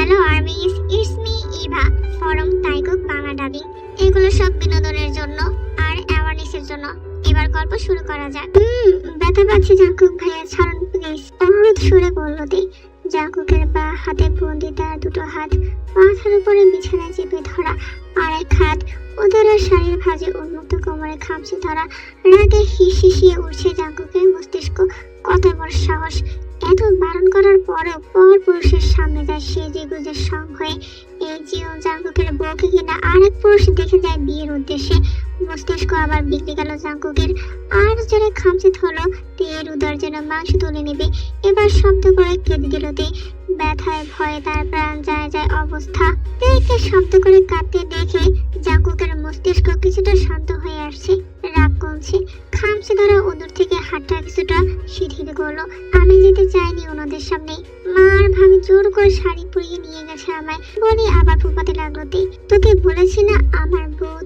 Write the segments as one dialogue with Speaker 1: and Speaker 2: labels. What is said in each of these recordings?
Speaker 1: Hello armys, it's me Eva from Taekook Bangla dubbing. এগুলো সব বিনোদনের জন্য আর অ্যাওয়ারনেসের জন্য। এবার গল্প শুরু করা যাক। ব্যথা পাচ্ছি জাঙ্কুক ভাইয়া, ছাড়ুন প্লিজ, অনুরোধ সুরে বলল দে। জাঙ্কুকের বা হাতে বন্দি, তার দুটো হাত মাথার উপরে বিছানায় চেপে ধরা, আর এক হাত উদরের শাড়ির ভাঁজে উন্মুক্ত কোমরে খামচে ধরা। রাগে হিসিয়ে উঠছে জাঙ্কুকের মস্তিষ্ক। কত বড় সাহস! এত বারণ করার পরও পর পুরুষের সামনে যায় সেজে গুজে সং হয়ে। এই জীবন জাঙ্কুকের বউকে কিনা আরেক পুরুষ দেখে যায় বিয়ের উদ্দেশ্যে। মস্তিষ্ক আবার বিগড়ে গেল জাঙ্কুকের। আর জোরে খামচে ধরলো তের উদর যেন মাংস তুলে নেবে। এবার শব্দ করে কেঁদে দিল তে। ব্যথায় ভয়ে তার প্রাণ যায় যায় অবস্থা। তেকে শব্দ করে কাঁদতে দেখে জাঙ্কুকের মস্তিষ্ক কিছুটা শান্ত হয়ে আসছে, রাগ কমছে। খামচে ধরা উদর থেকে হাতটা কিছুটা শিথিল করলো। আমি যেতে চাইনি ওনাদের সামনে। মার ভাবি জোর করে শাড়ি পরিয়ে নিয়ে গেছে আমায় বলে আবার ফুপাতে লাগলো তে। তোকে বলেছি না আমার বউ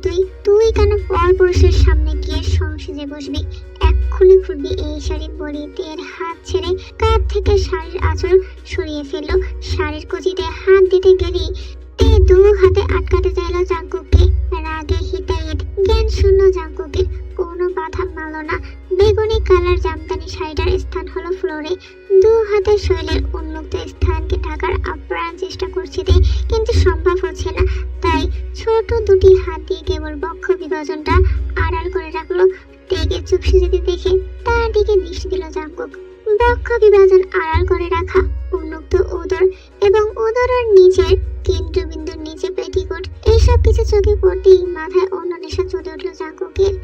Speaker 1: তুই কেন পর পুরুষের সামনে গিয়ে সংসেজে বসবি? এক্ষুনি খুলবি এই শাড়ি বলে তের হাত ছেড়ে কাঁধ থেকে শাড়ির আঁচল সরিয়ে ফেললো। শাড়ির কুচিতে হাত দিতে গেলেই তে দু হাতে আটকাতে চাইলো জাঙ্কুককে। রাগে হিতাহিত জ্ঞান শূন্য জাঙ্কুকের কোনো বাধা মানল না। বেগুনি কালার জামদানি শাড়িটার স্থান হলো ফ্লোরে। দু হাতে শরীরের উন্মুক্ত স্থানকে ঢাকার আপ্রাণ চেষ্টা করছে তে, কিন্তু সম্ভব হচ্ছে না। তাই ছোট দুটি হাত দিয়ে কেবল বক্ষ বিভাজনটা আড়াল করে রাখলো। তেকে চুপসে যেতে দেখে তার দিকে দৃষ্টি দিল জাঙ্কুক। বক্ষ বিভাজন আড়াল করে রাখা, উন্মুক্ত উদর এবং উদরের নিচের কেন্দ্রবিন্দুর নিচে পেটিকোট, এইসব কিছু চোখে পড়তেই মাথায় অন্য নেশা চলে উঠলো জাঙ্কুকের।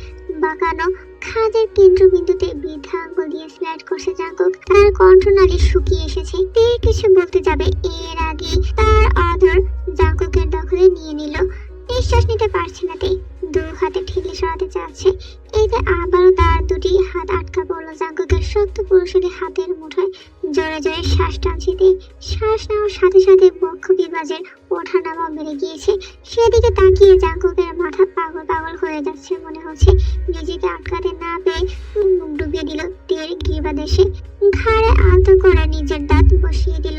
Speaker 1: বাঁকানো খাদের কেন্দ্রবিন্দুতে বৃদ্ধা আঙ্গুল দিয়ে স্লাইড করছে জাঙ্কুক। তার কণ্ঠনালী শুকিয়ে এসেছে। তে কিছু বলতে যাবে এর আগে তার অধর জাঙ্কুকের দখলে নিয়ে নিল। নিঃশ্বাস নিতে পারছে না তে, দু হাতে ঠেলে সরাতে চাচ্ছে। এতে আবারও তার দুটি হাত আটকা পড়লো জাঙ্কুকের শক্ত পুরুষের হাতের মুঠোয়। জোরে জোরে শ্বাস টানছে তে। শ্বাস নেওয়ার সাথে সাথে বক্ষ বিভাজের ওঠানামা বেড়ে গিয়েছে। সেদিকে তাকিয়ে জাঙ্কুকের মাথা পাগল পাগল হয়ে যাচ্ছে মনে হচ্ছে। নিজেকে আটকাতে না পেয়ে মুখ ডুবিয়ে দিল তের গ্রীবাদেশে। ঘাড়ে আলতো করে নিজের দাঁত বসিয়ে দিল।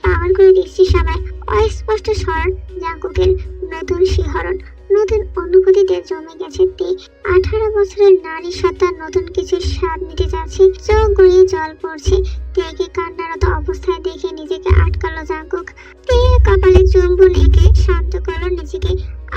Speaker 1: পাগল করে দিচ্ছি সবাই। অস্পষ্ট স্বর জাঙ্কুকের, নতুন শিহরণ, নতুন অনুভূতিতে জমে গেছে তে। 18 বছরের নারী সত্তার নতুন কিছু স্বাদ নিতে যাচ্ছে। চোখ গড়িয়ে জল পড়ছে। তেকে কান্নারত অবস্থায় দেখে নিজেকে আটকালো জাঙ্কুক। তে কপালে চুম্বন এঁকে শান্ত করলো নিজেকে।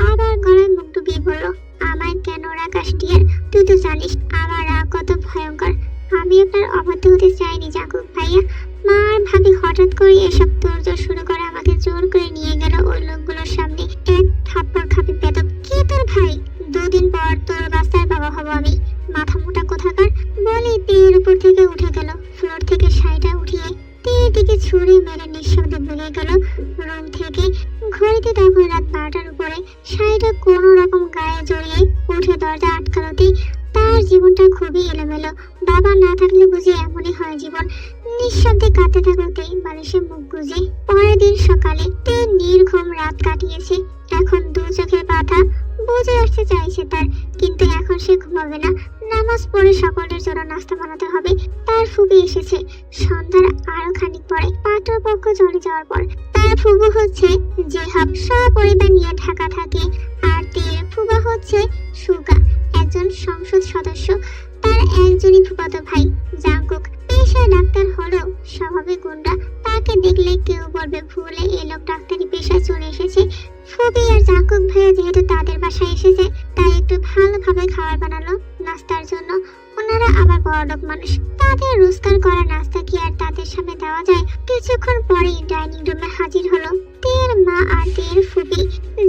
Speaker 1: আবার গলায় মুখ ডুবিয়ে বলল, আমায় কেন রাখাস ডিয়ার? তুই তো জানিস আমার রাগ কত ভয়ঙ্কর। আমি আপনার অবাধ্য হতে চাইনি জাঙ্কুক ভাইয়া। মার ভাবি হঠাৎ করে এসব তোড়জোড় শুরু করে আমাকে জোর করে নিয়ে গেল ওই লোকগুলোর সামনে। এক থাপ্পড় খাবি বেদব। কে তোর ভাই? 2 দিন পর তোর বাচ্চার বাবা হব আমি, মাথা মোটা কোথাকার বলে তের উপর থেকে উঠে গেল। ফ্লোর থেকে শাড়িটা উঠিয়ে তের দিকে ছুঁড়ে মেরে নিঃশব্দে বেরিয়ে গেল রুম থেকে। ঘড়িতে তখন রাত 12টার উপরে। শাড়িটা কোনো রকম গায়ে জড়িয়ে উঠে দরজা আটকালো তে। তার জীবনটা খুবই এলোমেলো। বাবা না থাকলে বুঝি এমনই হয় জীবন। নিঃশব্দে কাঁদতে থাকতে বালিশে মুখ গুজে। পরের দিন সকালে তে নির্ঘুম রাত কাটিয়েছে। এখন দু চোখের পাতা বুঝে আসতে চাইছে তার, কিন্তু এখন সে ঘুমাবে না। নামাজ পড়ে সকলের জন্য নাস্তা বানাতে হবে। তার ফুবি এসেছে সন্ধ্যার আরো খানিক পরে, পাত্রপক্ষ চলে যাওয়ার পর। তার ফুবু হচ্ছে জেহাব, সপরিবার নিয়ে ঢাকা থাকে। আর তের ফুবা হচ্ছে সুগা, একজন সংসদ সদস্য। তার একজনই ফুফাতো ভাই জাঙ্কুক, পেশায় ডাক্তার হলেও স্বভাবে গুন্ডা। তাকে দেখলে কেউ বলবে ভুলে এ লোক ডাক্তারি পেশায় চলে এসেছে। ফুবি আর জাঙ্কুক ভাইয়া যেহেতু তাদের বাসায় এসেছে, তাই একটু ভালোভাবে খাবার বানালো নাস্তার জন্য। ওনারা আবার বড়লোক মানুষ, তাদের রোজগার করা নাস্তা কি আর তাদের সামনে দেওয়া যায়? কিছুক্ষণ পরেই ডাইনিং রুমে হাজির হলো তের মা আর তের ফুবি।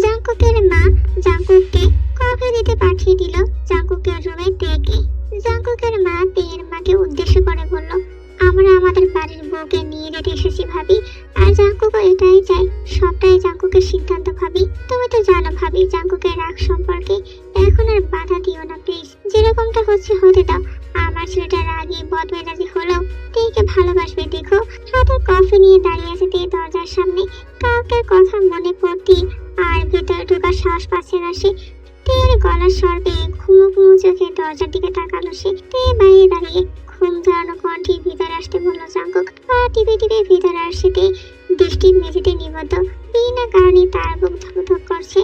Speaker 1: জাঙ্কুকের মা জাঙ্কুককে কফি দিতে পাঠিয়ে দিল জাঙ্কুকের রুমে তেকে। জাঙ্কুকের মা তের মাকে উদ্দেশ্য করে বলল, আমরা আমাদের বাড়ির বউকে নিয়ে যেতে এসেছি ভাবি। আর জাঙ্কুকও এটাই চাই। সবটাই জাঙ্কুকের সিদ্ধান্ত ভাবি। তুমি তো জানো ভাবি জাঙ্কুকের রাগ সম্পর্কে। এখন আর বাধা দিও না প্লিজ। যেরকমটা হচ্ছে হতে দাও। আমার ছেলেটা রাগী বদমেজাজি হলেও তেকে ভালোবাসবে দেখো। হাতে কফি নিয়ে দাঁড়িয়ে আছে তে দরজার সামনে। কাউকে কথা মনে পড়তেই আর ভেতরে ঢোকার সাহস পাচ্ছে না সে। তের গলার স্বর পেয়ে ঘুমো ঘুমো চোখে দরজার দিকে তাকালো সে। তে বাইরে দাঁড়িয়ে ঘুম ধরানো কণ্ঠে ভিতরে আসতে বলল জাঙ্কুক। পা টিপে টিপে ভিতরে আসতে দৃষ্টি মেয়েটি মেঝেতে নিবদ্ধ, বিনা কারণে তার বুক ধকধক করছে।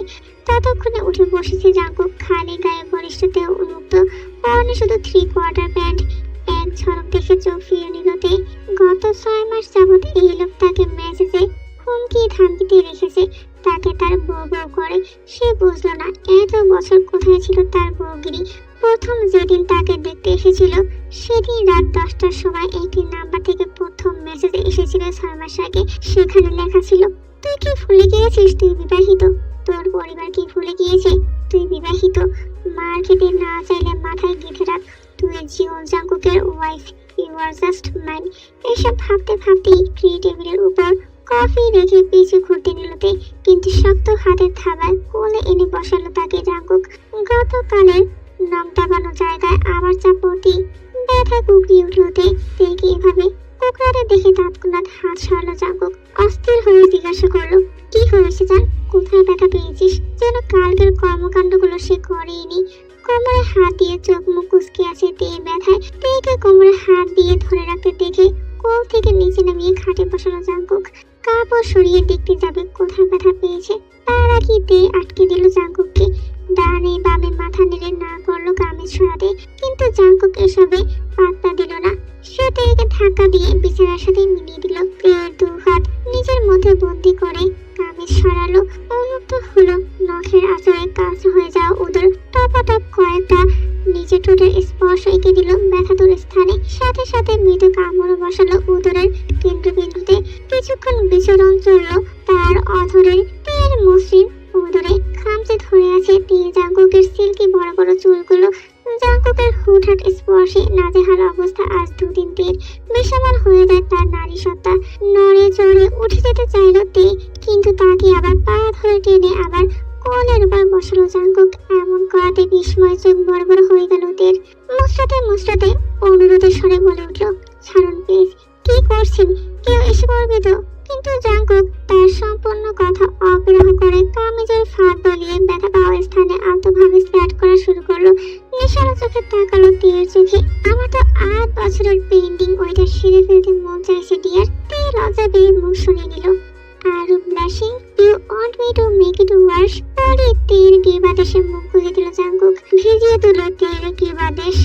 Speaker 1: ততক্ষণে উঠে বসেছে জাঙ্কুক, খালি গায়ে বলিষ্ঠ দেহ উন্মুক্ত, পরনে শুধু 3/4 প্যান্ট। এক ঝলক দেখে চোখ ফিরে নিলতে। গত 6 মাস যাবৎ এই লোক তাকে মেসেজে হুমকি ধামকিতে রেখেছে, তাকে তার বউ বউ করে। সে বুঝলো না এত বছর কোথায় ছিল তার বউগিরি। প্রথম যেদিন তাকে দেখতে এসেছিল সেদিন রাত 10টার সময় একটি নাম্বার থেকে প্রথম মেসেজ এসেছিল 6 মাস আগে। সেখানে লেখা ছিল, তুই কি ভুলে গিয়েছিস তুই বিবাহিত? তোর পরিবার কি ভুলে গিয়েছে তুই বিবাহিত? মার খেতে না চাইলে মাথায় গেঁথে রাখ, তুই জিওন জাঙ্কুকের wife, you are just mine. এসব ভাবতে ভাবতেই ট্রি টেবিলের উপর কফি রেখে পিছু ঘুরতে নিলতে, কিন্তু শক্ত হাতের থাবায় কোলে এনে বসালো তাকে জাঙ্কুক। গতকালের নখ দাবানো জায়গায় আবার চাপতি ব্যথা কুকড়িয়ে উঠলতে। দেখে এভাবে কুকড়াতে দেখে তৎক্ষণাৎ হাত সরালো জাঙ্কুক। অস্থির হয়ে জিজ্ঞাসা করলো, কি হয়েছে জান? কোথায় ব্যথা পেয়েছিস? যেন কালকের কর্মকাণ্ডগুলো সে করেনি। কোমরে হাত দিয়ে চোখ মুখ কুচকে আছে তে ব্যথায়। তেকে কোমরে হাত দিয়ে ধরে রাখতে দেখে কোল থেকে নিচে নামিয়ে খাটে বসানো জাঙ্কুক। কাপড় সরিয়ে দেখতে যাবে কোথায় ব্যথা পেয়েছে, তার আগে তে আটকে দিল জাঙ্কুককে। ডানে বামে মাথা নেড়ে না করলো কামিজ সরাতে, কিন্তু জাঙ্কুক এসবে পাত্তা দিল না। সে তেকে ধাক্কা দিয়ে বিছানার সাথে মিলিয়ে দিল। তের 2 হাত নিজের মধ্যে বন্দি করে কামিজ সরালো। উন্মুক্ত হলো নখের আঁচড়ে কাজ হয়ে যাওয়া উদর। টপাটপ কয়েকটা নিচে ঠোঁটের স্পর্শ এঁকে দিল ব্যথাতুর স্থানে। সাথে সাথে মৃদু কামড় বসালো উদরের কেন্দ্রবিন্দুতে। কিছুক্ষণ বিচরণ চলল তার অধরের। তের মসৃণ উদরে খামচে ধরে আছে তে জাঙ্কুকের সিল্কি বড় বড় চুলগুলো। জাঙ্কুকের হুটহাট স্পর্শে নাজেহাল অবস্থা আজ দুদিন তের। বেসামাল হয়ে যায় তার নারী সত্তা। নড়ে চড়ে উঠে যেতে চাইল তে, কিন্তু তাকে আবার পা ধরে টেনে আবার কোলের উপর বসালো জাঙ্কুক। এমন করাতে বিস্ময় চোখ বড় বড় হয়ে গেল তের। মুচড়াতে মুচড়াতে অনুরোধের স্বরে বলে উঠল, ছাড়ুন প্লিজ, কি করছেন? কেউ এসে পড়বে তো? কিন্তু জাঙ্কুক তার সম্পূর্ণ কথা অগ্রাহ্য করে কামিজের ফাঁক গলিয়ে ব্যথা পাওয়া স্থানে আলতোভাবে স্প্যাট করা শুরু করলো। নিশানা চোখে তাকালো তের চোখে। আমার তো 8 বছরের পেন্ডিং, ওইটা সেরে ফেলতে মন চাইছে ডিয়ার। তে লজ্জা পেয়ে মুখ শুনে নিল। আর blushing, you want me to make it worse? পরে তের গিবাদেশে মুখ গুজে দিল জাঙ্কুক। ভিজিয়ে দিল তের গিবাদেশ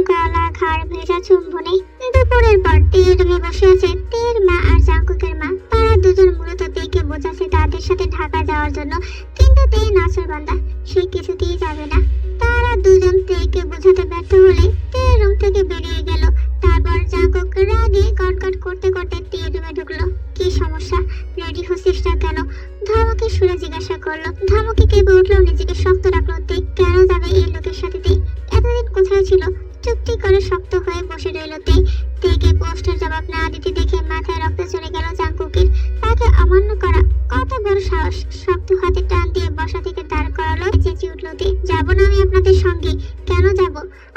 Speaker 1: গলা ঘাড় ভেজা চুম্বনে। দুপুরের পর তের রুমে বসে আছে তের মা আর জাঙ্কুকের মা। তারা দুজন মূলত তেকে বোঝাচ্ছে তাদের সাথে ঢাকা যাওয়ার জন্য, কিন্তু তে নাছরবান্দা, সে কিছুতেই যাবে না। তারা দুজন তেকে বোঝাতে ব্যর্থ হলে তে রুম থেকে বেরিয়ে গেল। তারপর জাঙ্কুক রাগে কটকট করতে করতে তের রুমে ঢুকলো। কি সমস্যা? রেডি হচ্ছিস না কেন? ধমকে সুরে জিজ্ঞাসা করলো। ধমকে কেঁপে উঠলো, নিজেকে শক্ত রাখলো। তে কেন যাবে এই লোকের সাথে? তে এতদিন কোথায় ছিল? চুপটি করে শক্ত হয়ে বসে রইল তে। তেকে পোস্টের জবাব না দিতে দেখে মাথায় রক্ত চলে গেল জাঙ্কুকের। তাকে অমান্য করা কত বড় সাহস! শক্ত হাতে টান দিয়ে বসা থেকে দাঁড় করালো। চেঁচে উঠল তে, যাবো না আমি আপনাদের সঙ্গে। কেন যাব?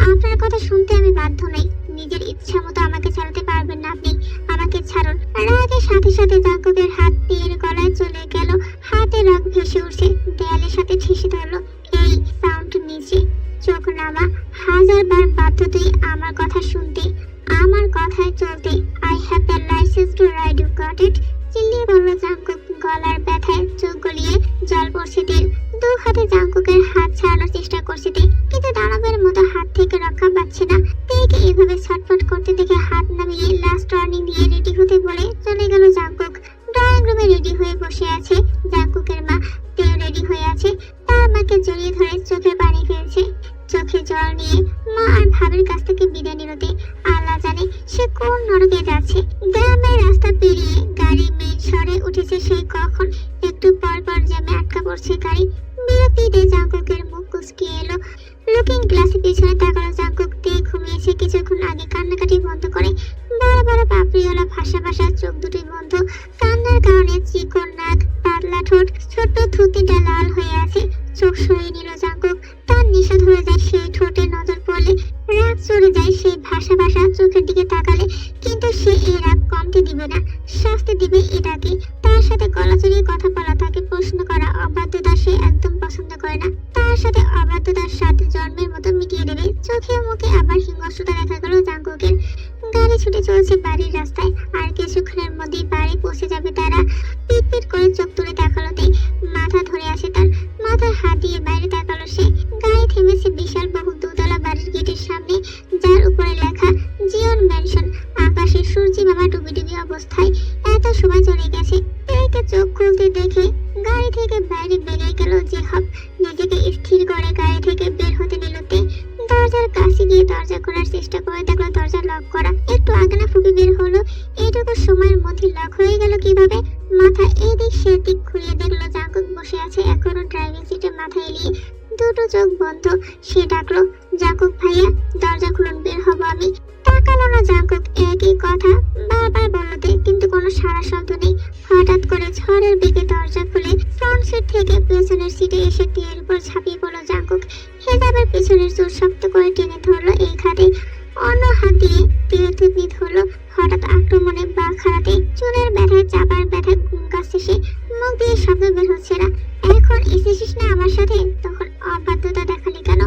Speaker 1: আপনার কথা শুনতে আমি বাধ্য নই। নিজের ইচ্ছা মতো আমাকে ছাড়াতে পারবেন না আপনি। আমাকে ছাড়ুন। রাগের সাথে সাথে জাঙ্কুকের হাত তের গলায় চলে গেল। হাতে রগ ভেসে উঠছে, দেয়ালের সাথে ঠেসে ধরলো। এই সাউন্ড নিচে, চোখ নামা। 1000 বার বাধ্য তুই আমার কথা শুনতে, আমার কথায় চলতে। I have the licence to ride, you got it? চিল্লিয়ে বলল জাঙ্কুক। গলার ব্যথায় চোখ গলিয়ে জল পড়ছে তের। 2 হাতে জাঙ্কুকের হাত ছাড়ানোর চেষ্টা করছে তে, কিন্তু দানবের মতো হাত থেকে রক্ষা পাচ্ছে না। তেকে এভাবে ছটফট করতে দেখে হাত নামিয়ে লাস্ট ওয়ার্নিং দিয়ে রেডি হতে বলে চলে গেল জাঙ্কুক। ড্রয়িং রুমে রেডি হয়ে বসে আছে জাঙ্কুকের মা। তেও রেডি হয়ে আছে, তার মাকে জড়িয়ে ধরে চোখে পানি ফেলছে। চোখে জল নিয়ে মা আর ভাবির কাছ থেকে বিদায় নিল তে। আল্লাহ জানে সে কোন নরকে যাচ্ছে। গ্রামের রাস্তা পেরিয়ে গাড়ি মেন সরে উঠেছে সেই কখন। একটু পর পর জ্যামে আটকা পড়ছে গাড়ি। বিরক্তিতে জাঙ্কুকের মুখ কুচকে এলো। লুকিং গ্লাসে পিছনে তাকালো জাঙ্কুক। তে ঘুমিয়েছে কিছুক্ষণ আগে কান্নাকাটি বন্ধ করে। বড় বড় পাপড়িওয়ালা ভাসা ভাসা চোখ দুটোই বন্ধ। কান্নার কারণে চিকন নাক, পাতলা ঠোঁট, ছোট্ট থুতিটা লাল হয়ে আছে। চোখ সরিয়ে নিল জাঙ্কুক। তার নিশা ধরে যায় সেই ঠোঁটে নজর পড়লে। রাগ চড়ে যায় সেই ভাসা ভাসা চোখের দিকে তাকালে। কিন্তু সে এই রাগ কমতে দিবে না, শাস্তি দিবে এটাকে। তার সাথে গলা চড়িয়ে কথা বলা, তাকে প্রশ্ন করা, অবাধ্যতা সে একদম পছন্দ করে না। তার সাথে অবাধ্যতার সাথে জন্মের মতো মিটিয়ে দেবে। চোখে মুখে আবার হিংস্রতা দেখা গেল জাঙ্কুকের। গাড়ি ছুটে চলছে বাড়ির রাস্তায়। আর কিছুক্ষণের মধ্যেই বাড়ি পৌঁছে যাবে তারা। থেমে গেছে। তেকে চোখ খুলতে দেখে গাড়ি থেকে বাইরে বেরিয়ে গেল জেহাব। নিজেকে স্থির করে গাড়ি থেকে বের হতে নিল তে। দরজার কাছে গিয়ে দরজা খোলার চেষ্টা করে দেখলো দরজা লক করা। একটু আগে না ফুঁকি বের হলো, এইটুকু সময়ের মধ্যে লক হয়ে গেল কিভাবে? মাথা এদিক সেদিক ঘুরিয়ে দেখলো জাঙ্কুক বসে আছে এখনো ড্রাইভিং সিটে মাথা এলিয়ে, দুটো চোখ বন্ধ। সে ডাকলো, জাঙ্কুক ভাইয়া দরজা খুলুন, বের হবো আমি। তাকালো না জাঙ্কুক, একই কথা বারবার বলতে কিন্তু কোনো সাড়া শব্দ নেই। হঠাৎ করে ঝড়ের বেগে দরজা খুলে ফ্রন্ট সিট থেকে পেছনের সিটে এসে টিয়ের উপর ঝাঁপিয়ে পড়লো জাঙ্কুক। হেজাবের পেছনের চুল শক্ত করে টেনে ধরলো এক হাতে, অন্য হাত দিয়ে টিয়ের থুতনি ধরলো। হঠাৎ আক্রমণে বাঘ হারাতে চুলের ব্যথায় চাপার ব্যথায় ঘুম কাশছে সে, মুখ দিয়ে শব্দ বের হচ্ছে না। এখন এসেছিস না আমার সাথে, তখন অবাধ্যতা দেখালি কেন?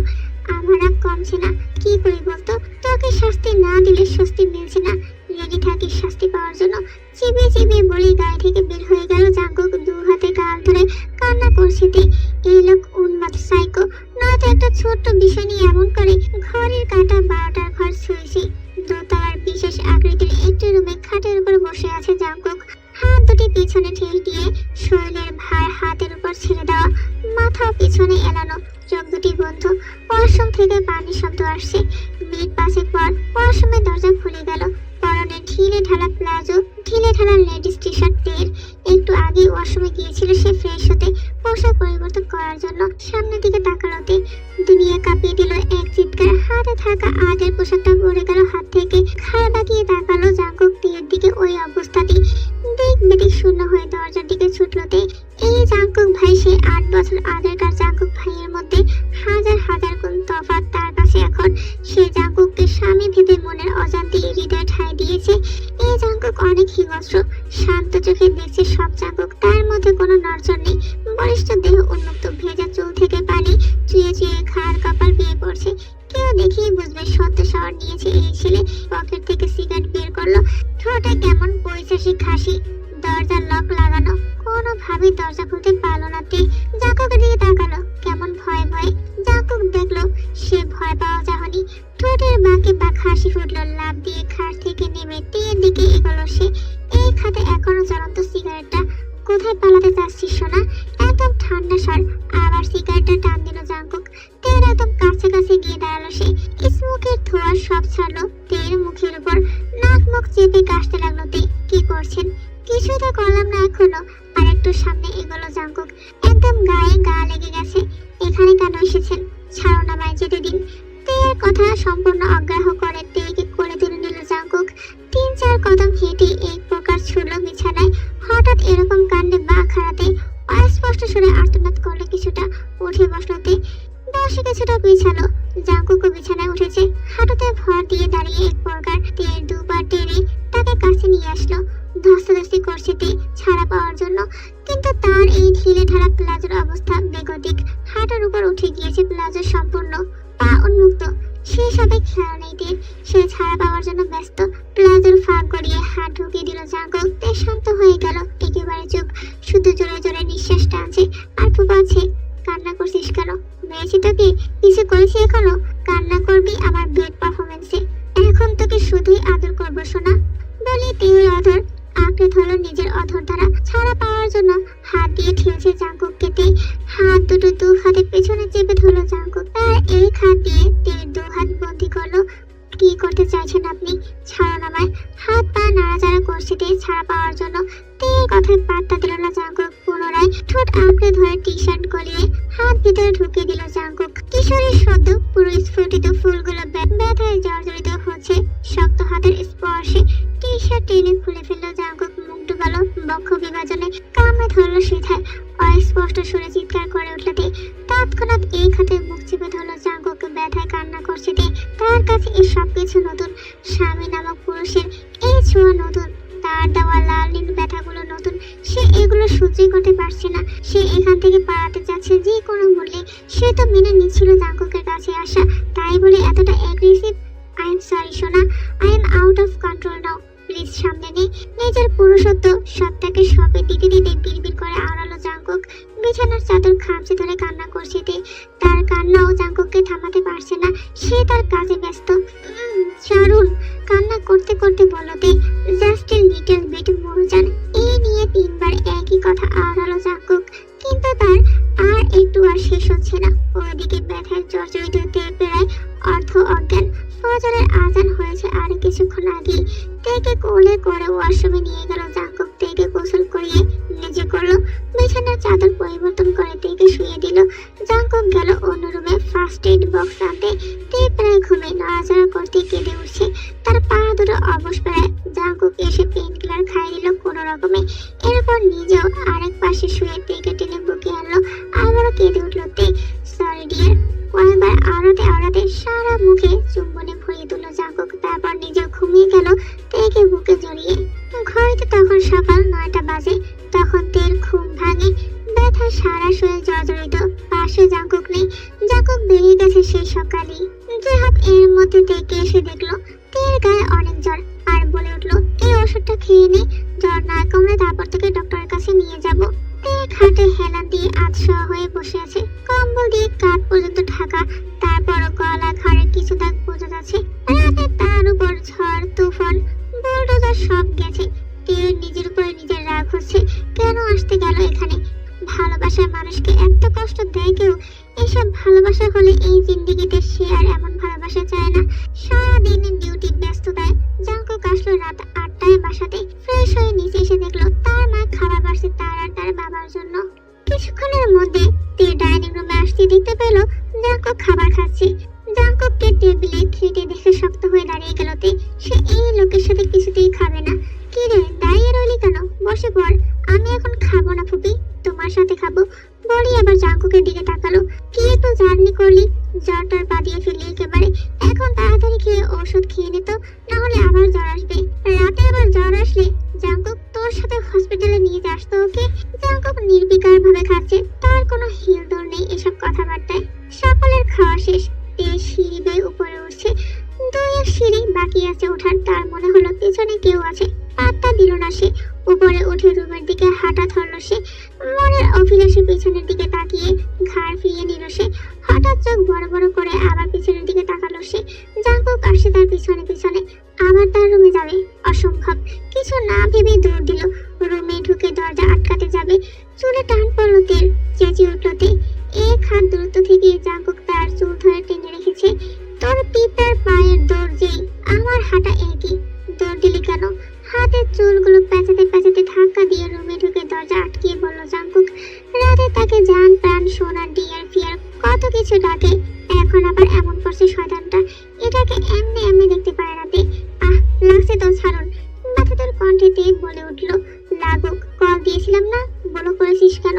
Speaker 1: আমার রাগ কমছে না, কি করি বলতো? তোকে শাস্তি না দিলে স্বস্তি মিলছে না, রেডি থাকিস শাস্তি পাওয়ার জন্য। চিবিয়ে চিবিয়ে বলেই গাড়ি থেকে বের হয়ে গেল জাঙ্কুক, দু হাতে গাল ধরে কান্না করছে তে। এই লোক উন্মাদ সাইকো, নয়তো একটা ছোট্ট বিষয় নিয়ে এমন করে। ঘড়ির কাঁটা 12টার ঘর ছুঁয়েছে। দোতলার বিশেষ আকৃতির একটি রুমে খাটের উপর বসে আছে জাঙ্কুক, হাত দুটি পিছনে ঠেল দিয়ে শরীরের ভার হাতের উপর ছেড়ে দেওয়া, মাথা পিছনে এলানো, চোখ দুটি বন্ধ। ওয়াশরুম থেকে পানির শব্দ আসছে। মিনিট পাঁচেক পর ওয়াশরুমের দরজা খুলে গেল। পরনে ঢিলে ঢালা প্লাজো, ঢিলে ঢালা লেডিস টি শার্ট টের। একটু আগে ওয়াশরুমে গিয়েছিল সে ফ্রেশ হতে, পোশাক পরিবর্তন করার জন্য। সামনের দিকে তাকালোতে দুনিয়া কাঁপিয়ে দিল এক চিৎকার। হাতে থাকা আগের পোশাকটা পড়ে গেল হাত থেকে। ঘাড় বাঁকিয়ে তাকালো জাঙ্কুক টের দিকে, ওই অবস্থাতেই দিক বেদিক শূন্য হয়ে দরজার দিকে ছুটলোতে। এই জাঙ্কুক ভাই সে 8 বছর আগেকার জাঙ্কুক ভাইয়ের মধ্যে হাজার হাজার গুণ তফাৎ তার কাছে এখন। সে জাঙ্কুককে স্বামী ভেবে মনের অজান্তে হৃদয় ঠাঁই দিয়েছে। এই জাঙ্কুক অনেক হিংস্র, শান্ত চোখে দেখছে সব জাঙ্কুক, তার মধ্যে কোনো নড়চড় নেই। বলিষ্ঠ দেহ উন্মুক্ত, ভেজা চুল থেকে পানি চুয়ে চুয়ে ঘাড় কপাল বেয়ে পড়ছে। কেউ দেখেই বুঝবে সত্য শহর নিয়েছে এই ছেলে। পকেট থেকে সিগারেট বের করলো, ঠোঁটে কেমন পৈশাসিক হাসি। দরজার লক লাগানো, কোনোভাবেই দরজা খুলতে পারলো না তে। জাঙ্কুকের দিকে তাকালো কেমন ভয়ে ভয়ে। জাঙ্কুক দেখলো সে ভয় পাওয়া যায়নি। ঠোঁটের বাঁকে বাঁক হাসি ফুটলো। লাফ দিয়ে খাট থেকে নেমে টের দিকে এগোলো সে। এই খাতে এখনো জ্বলন্ত সিগারেটটা। কোথায় পালাতে চাচ্ছিস সোনা? একদম ঠান্ডা স্বর। আবার সিগারেটটা টান দিল জাঙ্কুক। তের একদম কাছাকাছি গিয়ে দাঁড়ালো সে। স্মোকের ধোঁয়া সব ছাড়লো তের মুখের উপর। নাক মুখ চেপে কাশতে লাগলো তে। কি করছেন? কিছুই তো করলাম না এখনো। আর একটু সামনে এগোলো জাঙ্কুক, একদম গায়ে গা লেগে গেছে। এখানে কেন এসেছেন? ছাড়ো না ভাই, যেতে দিন। তের কথা সম্পূর্ণ অগ্রাহ্য করে তেকে কোলে তুলে নিল জাঙ্কুক। 3-4 কদম হেঁটে এক প্রকার ছুড়ল বিছানায়। হঠাৎ এরকম কাণ্ডে বাঘ হারাতে অস্পষ্ট সুরে আর্তনাদ করলো কিছুটা। উঠে বসলো তে, বসে কিছুটা বিছালো। জাঙ্কুকও বিছানায় উঠেছে। হাঁটুতে ভর দিয়ে দাঁড়িয়ে এক প্রকার তের দুবার টেনে তাকে কাছে নিয়ে আসলো। ধস্তাধস্তি করছে তে ছাড়া পাওয়ার জন্য, কিন্তু তার এই ঢিলে ঢালা প্লাজোর অবস্থা বেগতিক। হাঁটুর উপর উঠে গিয়েছে প্লাজো সম্পূর্ণ, পা উন্মুক্ত। সে সবে খেয়াল নেই তে, সে ছাড়া পাওয়ার জন্য ব্যস্ত। প্লাজোর ফাঁক গড়িয়ে হাত ঢুকিয়ে দিল জাঙ্কুক। তে শান্ত হয়ে গেল, একেবারে চুপ, শুধু জোরে জোরে নিঃশ্বাস টানছে আর ফুপাচ্ছে। কান্না করছিস কেন? মেয়েছি তোকে? কিছু করেছি এখনো? কান্না করবি আমার বেড পারফরমেন্সে। এখন তোকে শুধুই আদর করবো সোনা। বলি তের অধর আঁকড়ে ধরল নিজের অধর দ্বারা। ছাড়া পাওয়ার জন্য হাত দিয়ে ঠেলছে জাঙ্কুককে তে। হাত দুটো দু হাতে পেছনে চেপে ধরলো জাঙ্কুক। তার এক হাত দিয়ে তের 2 হাত বন্দি করলো। কি করতে চাইছেন আপনি? ছাড়ো না ভাই। হাত পা নাড়াচাড়া করছে তে ছাড়া পাওয়ার জন্য। তের কথায় পাত্তা দিল না জাঙ্কুক। পুনরায় ঠোঁট আঁকড়ে ধরে টি শার্ট গলিয়ে হাত ভিতরে ঢুকিয়ে দিল জাঙ্কুক। কিশোরীর শব্দ, পুরো স্ফুটিত ফুলগুলো ব্যথায় জর্জরিত হচ্ছে শক্ত হাতের স্পর্শে। টি শার্ট টেনে খুলে ফেললো জাঙ্কুক। মুখ ডুবালো বক্ষ বিভাজনে, কামড়ে ধরলো সেথায়। অস্পষ্ট সুরে চিৎকার করে উঠল তে। তৎক্ষণাৎ এক হাতে মুখ চেপে ধরলো জাঙ্কুক। ব্যথায় কান্না করছে তে। তার কাছে এই সবকিছু নতুন। স্বামী নামক পুরুষের এই ছোঁয়া নতুন, তার দেওয়া লাল নীল ব্যথাগুলো নতুন। সে এগুলো সহ্যই করতে পারছে না। সে এখান থেকে পালাতে চাচ্ছে যে কোনো মূল্যে। সে তো মেনে নিচ্ছিল জাঙ্কুকের কাছে আসা, তাই বলে এতটা অ্যাগ্রেসিভ? আই এম সরি সোনা, I am out of control now. Please সামনে নে। নিজের পুরুষত্ব সত্তাকে সবে দিতে দিতে বিড়বিড় করে আওড়ালো জাঙ্কুক। বিছানার চাদর খামচে ধরে কান্না করছে তে। তার কান্নাও জাঙ্কুককে থামাতে পারছে না। সে তার কাজে ব্যস্ত। ছাড়ুন, কান্না করতে করতে বলতে, just a little bit more জান। এই নিয়ে কথা আওড়ালো জাঙ্কুক, কিন্তু তার আর একটু আর শেষ হচ্ছে না। ওইদিকে ব্যথায় জর্জরিত তে প্রায় অর্ধ অজ্ঞান। ফজরের আজান হয়েছে আর কিছুক্ষণ আগেই। তেকে কোলে করে ওয়াশরুমে নিয়ে গেল জাঙ্কুক। তেকে গোসল করিয়ে নিজে করলো, বিছানার চাদর পরিবর্তন করে তেকে শুয়ে দিল। জাঙ্কুক গেল অন্য রুমে ফার্স্ট এইড বক্স আনতে। তে প্রায় ঘুমে নড়াচড়া করতে কেঁদে উঠছে, তার পা দুটো অবশ প্রায়। জাঙ্কুক এসে পেন কিলার খাই দিল কোনো রকমে। এরপর নিজেও আরেক পাশে শুয়ে তেকে টেনে বুকে আনলো। আবারও কেঁদে উঠল তে। Sorry dear. কয়েকবার আওড়াতে আওড়াতে সারা মুখে চুম্বনে ভরিয়ে দিল জাঙ্কুক। তারপর নিজেও ঘুমিয়ে গেল তেকে বুকে জড়িয়ে। ঘড়িতে তখন সকাল 9টা বাজে। তখন তের ঘুম ভাঙে, ব্যথা সারা শরীর জর্জরিত। পাশে জাঙ্কুক নেই, জাঙ্কুক বেরিয়ে গেছে সেই সকালই। যাই এর মধ্যে তেকে এসে দেখলো তের গায়ে অনেক জ্বর আর বলে উঠলো, এই ওষুধটা খেয়ে নে, জ্বর না কমলে তারপর থেকে ডক্টরের কাছে নিয়ে যাব। তে খাটে হেলান দিয়ে আধশোয়া হয়ে বসে আছে, কম্বল দিয়ে কাঁধ পর্যন্ত ঢাকা। তারপরও গলা ঘাড়ে কিছু দাগ বোঝা যাচ্ছে। রাতে তার উপর ঝড় তুফান বুলডোজার সব গেছে। তের নিজের উপরে নিজের রাগ হচ্ছে, কেন আসতে গেল এখানে? ভালোবাসার মানুষকে এত কষ্ট দেয় কেউ? এসব ভালোবাসা হলে এই জিন্দেগিতে সে আর এমন ভালোবাসা চায় না। সারাদিনের ডিউটি ব্যস্ততায় জাঙ্কুক আসলো রাত 8টায় বাসাতে। ফ্রেশ হয়ে নিচে এসে দেখলো তার মা খাবার বাড়ছে তার আর তার বাবার জন্য। কিছুক্ষণের মধ্যে তে ডাইনিং রুমে আসতে দেখতে পেল জাঙ্কুক খাবার খাচ্ছে। জাঙ্কুককে টেবিলে খেতে দেখে শক্ত হয়ে দাঁড়িয়ে গেল তে। সে এই লোকের সাথে কিছুতেই খাবে না। কি রে, দাঁড়িয়ে রইলি কেন? বসে পড়। আমি এখন খাবো না ফুপি, তোমার সাথে খাবো। বলি আবার জাঙ্কুকের দিকে তাকালো। কি একটু জার্নি করলি, জ্বরটার বাদিয়ে ফেললি একেবারে। এখন তাড়াতাড়ি খেয়ে ওষুধ খেয়ে নিত, না হলে আবার জ্বর আসবে। রাতে আবার জ্বর আসলে জাঙ্কুক তোর সাথে হসপিটালে নিয়ে যাস তো ওকে। জাঙ্কুক নির্বিকার ভাবে খাচ্ছে, তার কোনো হিলদোল নেই এসব কথাবার্তায়। সকলের খাওয়া শেষ। তে সিঁড়ি বেয়ে উপরে উঠছে। 2-1 সিঁড়ি বাকি আছে ওঠার। তার মনে হলো পেছনে কেউ আছে, পাত্তা দিল না সে। উপরে উঠে রুমের দিকে হাঁটা ধরলো সে। মনের অভিলাষে পিছনের দিকে তাকিয়ে ঘাড় ফিরিয়ে নিল সে। হঠাৎ চোখ বড় বড় করে আবার পিছনের দিকে তাকালো সে। জাঙ্কুক আসছে তার পিছনে পিছনে। আবার তার রুমে যাবে? অসম্ভব। কিছু না ভেবে দৌড় দিল। রুমে ঢুকে দরজা আটকাতে যাবে, চুলে টান পড়লো তের। চেঁচিয়ে উঠল তে। এক হাত দূরত্ব থেকে জাঙ্কুক তার চুল ধরে টেনে রেখেছে। তোর পিঁপড়ার পায়ের দৌড় যেই, আমার হাঁটা একই। দৌড় দিলি কেন? হাতের চুলগুলো পেঁচাতে পেঁচাতে ধাক্কা দিয়ে রুমে ঢুকে দরজা আটকিয়ে বলল জাঙ্কুক। রাতে তাকে জান প্রাণ সোনা ডিয়ার ফিয়ার কত কিছু ডাকে, এখন আবার এমন করছে শয়তানটা। এটাকে এমনি এমনি দেখতে পারে না তে। আহ, লাগছে তো, ছাড়ুন। ব্যথাদের কণ্ঠে তে বলে উঠল, লাগুক। কল দিয়েছিলাম না, বলো করেছিস কেন?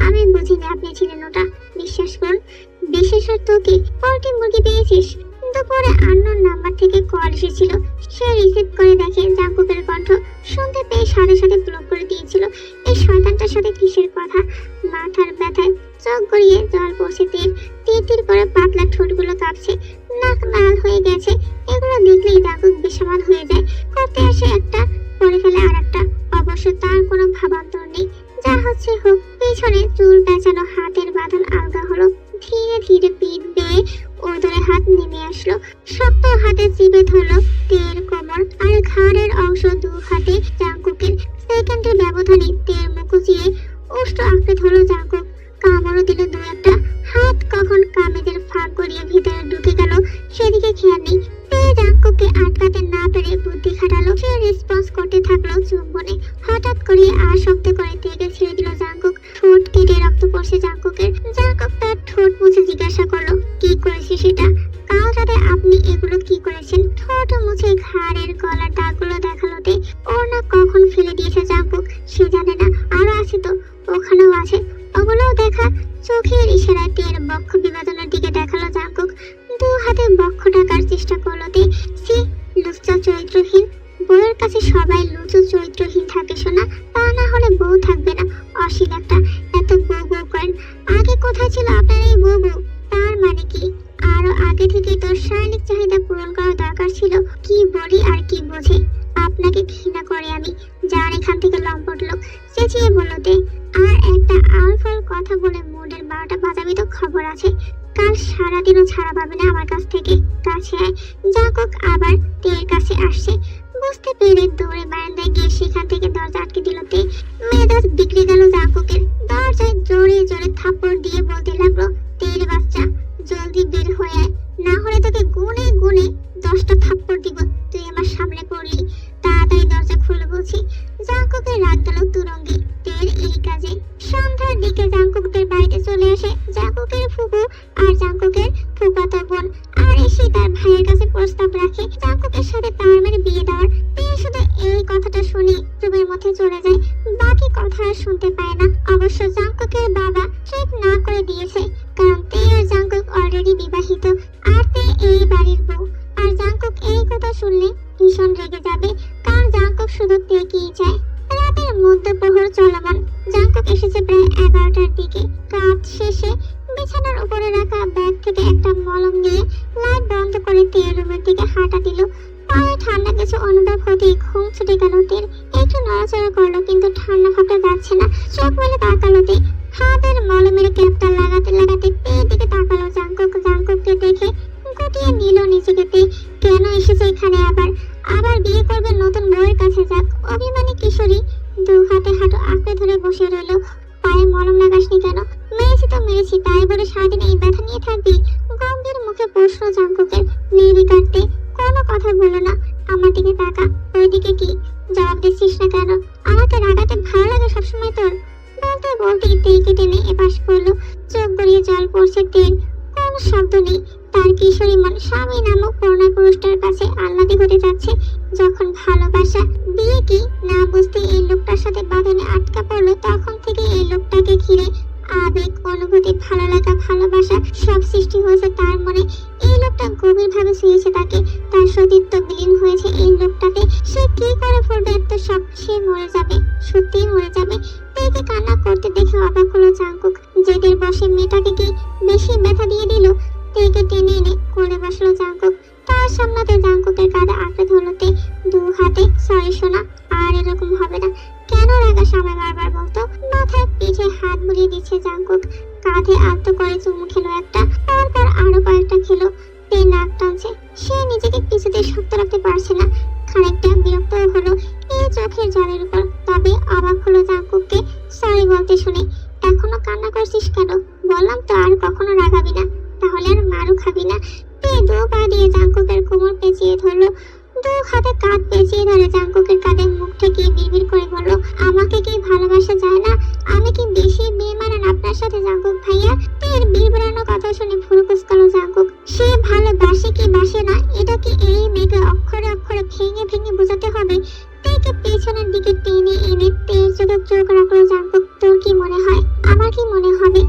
Speaker 1: আমি বুঝিনি আপনি ছিলেন ওটা, বিশ্বাস করুন। বিশেষত তোকে পোল্ট্রি মুরগি পেয়েছিস? দুপুরে আননোন নাম্বার থেকে কল এসেছিল। সে রিসিভ করে দেখে জাঙ্কুকের কণ্ঠ। শুনতে পেয়ে সাথে সাথে ব্লক করে দিয়েছিল। এই শয়তানটার সাথে কিসের কথা? মাথার ব্যথায় চোখ গড়িয়ে জল পড়ছে তেল। তীর তীর করে পাতলা ঠোঁটগুলো কাঁপছে, নাক লাল হয়ে গেছে। এগুলো দেখলেই জাঙ্কুক বেসামাল হয়ে যায়। করতে আসে একটা, করে ফেলে আর একটা। অবশ্য তার কোনো ভাবান্তর নেই। যা হচ্ছে হোক। পিছনে চুল পেঁচানো হাতের বাঁধন আলগা হলো। ধীরে ধীরে পিঠ বেয়ে ওদরে হাত নেমে আসলো। শক্ত হাতে চিপে ধরলো তের কোমর আর ঘাড়ের অংশ দু হাতে জাঙ্কুকের। সেকেন্ডের ব্যবধানে তের মুখ চিয়ে উষ্ঠ আঁকড়ে ধরলো জাঙ্কুক। কামড়ও দিল দু একটা। হাত কখন কামেজের ফাঁক গড়িয়ে ভিতরে ঢুকে গেল সেদিকে খেয়াল নেই। তে জাঙ্কুককে আটকাতে না পেরে বুদ্ধি খাটালো। সে রেসপন্স করতে থাকলো চুম্বনে। হঠাৎ করে শব্দ করে তেকে ছেড়ে দিল জাঙ্কুক। ঠোঁট কেটে রক্ত পড়ছে জাঙ্কুকের। জাঙ্কুক তার ঠোঁট মুছে জিজ্ঞাসা করলো, কি করেছে সেটা? কাল রাতে আপনি এগুলো কি করেছেন? ঠোঁট মুছে ঘাড়ের গলার দাগগুলো দেখালো তে। ওর না কখন ফেলে দিয়েছে জাঙ্কুক সে জানে না। আরো আছে তো, ওখানেও আছে, ওগুলোও দেখা। চোখের ইশারায় তের বক্ষ বিভাজনের দিকে দেখালো জাঙ্কুক। দু হাতে বক্ষ ঢাকার চেষ্টা করলো তে। সে লুচ্চা চরিত্রহীন। বউয়ের কাছে সবাই লুচু চরিত্রহীন থাকে শোনা, তা না হলে বউ থাকবে না। অশীল একটা, এত বউ বউ করেন। আগে কোথায় ছিল আপনার এই বউ বউ? তার মানে কি আরো আগে থেকে তোর শারীরিক চাহিদা পূরণ করা দরকার ছিল? কি বলি আর কি বোঝে? আপনাকে ঘৃণা করে আমি, যার এখান থেকে লম্পট লোক। চেঁচিয়ে বলল তে। আর একটা আলফাল কথা বলে মুডের 12টা বাজাবি তো খবর আছে। কাল সারাদিনও ছাড়া পাবে না আমার কাছ থেকে। কাছে আয়। জাঙ্কুক আবার তের কাছে আসছে। বুঝতে পেরে দৌড়ে বারান্দায় গিয়ে সেখান থেকে দরজা আটকে দিল তে। মেজাজ বিগড়ে গেল জাঙ্কুকের। দরজায় জোরে জোরে থাপ্পড় দিয়ে বলতে লাগলো, তের বাচ্চা, জলদি বের হয়ে আয়, না হলে তোকে গুনে গুনে 10টা থাপ্পড় দিব। তুই আমার সামনে পড়লি, তাড়াতাড়ি দরজা খুলে বলছি। জাঙ্কুকের রাগ গেল তুরঙ্গে তের এই কাজে। সন্ধ্যার দিকে জাঙ্কুকের বাড়িতে চলে আসে জাঙ্কুকের ফুফু আর জাঙ্কুকের ফুফাতো বোন, আর এসে তার ভাইয়ের কাছে প্রস্তাব রাখে জাঙ্কুকের সাথে তামিমের বিয়ে দেওয়ার। তিনি শুধু এই কথাটা শুনে রুমের মধ্যে চলে যায়, বাকি কথা আর শুনতে পায় না। অবশ্য জাঙ্কুকের বাবা ঠিক না করে দিয়েছে, কারণ তে আর জাঙ্কুক অলরেডি বিবাহিত, আর তে এই বাড়ির বউ। আর জাঙ্কুক এই কথা শুনলে ভীষণ রেগে যাবে, কারণ জাঙ্কুক শুধু তেকেই চায়। রাতের মধ্যপ্রহর চলমান। জাঙ্কুক এসেছে প্রায় 11টার দিকে। কাজ শেষে বিছানার উপরে রাখা ব্যাগ থেকে একটা মলম নিয়ে লাইট বন্ধ করে তের রুমের দিকে হাঁটা দিল। পায়ে ঠান্ডা কিছু অনুভব হতেই ঘুম ছুটে গেল তের। একটু নড়াচড়া করলো, কিন্তু ঠান্ডা ভাবটা যাচ্ছে না। চোখ মেলে তাকালো তে। হাতের মলমের ক্যাপটা লাগাতে লাগাতে তের দিকে তাকালো জাঙ্কুক। জাঙ্কুককে দেখে গুটিয়ে নিল নিজেকে তে। কেন এসেছে এখানে আবার? আবার বিয়ে করবে নতুন বউয়ের কাছে যাক। অভিমানী কিশোরী দু হাতে হাঁটু আঁকড়ে ধরে বসে রইল। পায়ে মলম লাগাসনি কেন? মেরেছি তো মেরেছি, তাই বলে সারাদিন এই ব্যথা নিয়ে থাকবি? গম্ভীর মুখে প্রশ্ন জাঙ্কুকের। নির্বিকারতে কোনো কথা বলো না, আমার দিকে তাকা। ওইদিকে কি? জবাব দিচ্ছিস না কেন? আমাকে রাগাতে ভালো লাগে সবসময় তোর? বলতে বলতেই তেকে টেনে এপাশ করলো। চোখ গড়িয়ে জল পড়ছে তেল। কোনো শব্দ নেই। তার কিশোরী মন স্বামী নামক করুণা পুরুষটার কাছে আহ্লাদি হতে যাচ্ছে। যখন ভালোবাসা বিয়ে কি না বুঝতে এই লোকটার সাথে বাঁধনে আটকা পড়লো, তখন থেকে এই লোকটাকে ঘিরে আবেগ, অনুভূতি, ভালো লাগা, ভালোবাসা সব সৃষ্টি হয়েছে তার মনে। এই লোকটা গভীর ভাবে ছুঁয়েছে তাকে, তার সতীত্ব বিলীন হয়েছে এই লোকটাতে। সে কি করে ফেলবে এত সব? সে মরে যাবে, সত্যিই মরে যাবে। তেকে কান্না করতে দেখে অবাক হলো জাঙ্কুক। জেদের বসে মেয়েটাকে কি বেশি ব্যথা দিয়ে দিল? তেকে টেনে এনে কোলে বসলো জাঙ্কুক। তার সামনাতে জাঙ্কুকের কাঁধে আঁকড়ে ধরলো তে দু হাতে। সরি সোনা, আর এরকম হবে না। কেন রাগাস আমায় বারবার বলতো? মাথায় পিঠে হাত বুলিয়ে দিচ্ছে জাঙ্কুক। কাঁধে আলতো করে চুমু খেলো একটা, তারপর আরো কয়েকটা খেলো। তে নাক টানছে। সে নিজেকে কিছুতেই শক্ত রাখতে পারছে না। খানিকটা বিরক্ত হলো এই চোখের জলের উপর। তবে অবাক হলো জাঙ্কুককে সরি বলতে শুনে। এখনো কান্না করছিস কেন? বললাম তো আর কখনো রাগাবি না, তাহলে আর মারও খাবি না। তে দু পা দিয়ে জাঙ্কুকের কোমর পেঁচিয়ে ধরলো। দু হাতে কাঁধ পেঁচিয়ে ধরে জাঙ্কুকের কাঁধে মুখ ঠেকিয়ে বিড়বিড় করে বলল, আমাকে কি ভালোবাসা যায় না? আমি কি বেশি বেমানান আপনার সাথে জাঙ্কুক ভাইয়া? তের বিড়বিড়ানো কথা শুনে ভুরু কুঁচকালো জাঙ্কুক। সে ভালোবাসে কি বাসে না, এটা কি এই মেয়েকে অক্ষরে অক্ষরে ভেঙে ভেঙে বোঝাতে হবে? তেকে পেছনের দিকে টেনে এনে তের চোখে চোখ রাখলো জাঙ্কুক। তোর কি মনে হয়? আমার কি মনে হবে?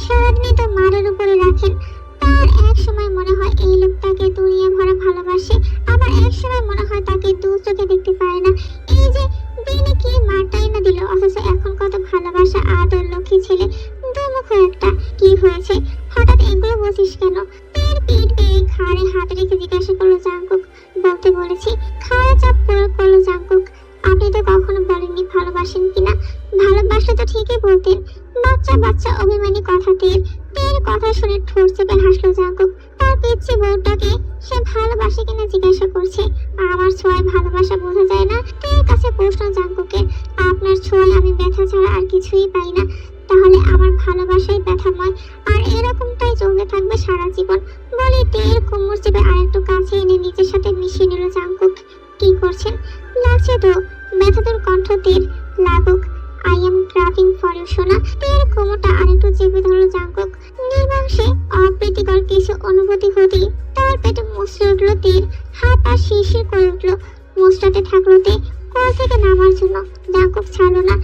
Speaker 1: সারাদিনে তো মারের উপরে রাখেন। তার এক সময় মনে হয় এই লোকটাকে দুনিয়া ভরা ভালোবাসে, আবার এক সময় মনে হয় তাকে দু চোখে দেখতে পারে না। এই যে দিনে কি মারটাই না দিল, অথচ এখন কত ভালোবাসা, আদর, লক্ষ্মী ছেলে। দুমুখ একটা। কি হয়েছে হঠাৎ এগুলো বলছিস কেন? তের পিঠ বেয়ে ঘাড়ে হাত রেখে জিজ্ঞাসা করলো জাঙ্কুক। বলতে বলেছি। খাওয়া চাপ প্রয়োগ করলো জাঙ্কুক। আপনি তো কখনো বলেননি ভালোবাসেন কিনা। ভালোবাসলে তো ঠিকই বলতেন। বাচ্চা বাচ্চা অভিমানী কথা তের। তের কথা শুনে ঠোঁট চেপে হাসলো জাঙ্কুক। তার পিচ্ছি বউটাকে সে ভালোবাসে কিনা জিজ্ঞাসা করছে। আমার ছোঁয়ায় ভালোবাসা বোঝা যায় না? তের কাছে প্রশ্ন জাঙ্কুকের। আপনার ছোঁয়ায় আমি ব্যথা ছাড়া আর কিছুই পাই না। তাহলে আমার ভালোবাসাই ব্যথাময়, আর এরকমটাই চলতে থাকবে সারা জীবন। বলে তের কোমর চেপে আরেকটু কাছে এনে নিজের সাথে মিশিয়ে নিল জাঙ্কুক। কি করছেন? লাগছে তো? ব্যথাতুর কণ্ঠ তের। লাগুক। আই এম ক্রাভিং ফর ইউ সোনা। তের কোমরটা আরেকটু চেপে ধরলো জাঙ্কুক। নির্বাংশে অপ্রীতিকর কিছু অনুভূতি হতেই তার পেটে মুচড়ে উঠলো তের। হাত পা শিরশির করে উঠলো। মুচড়াতে থাকলো তে কোল থেকে নামার জন্য। জাঙ্কুক ছাড়লো না।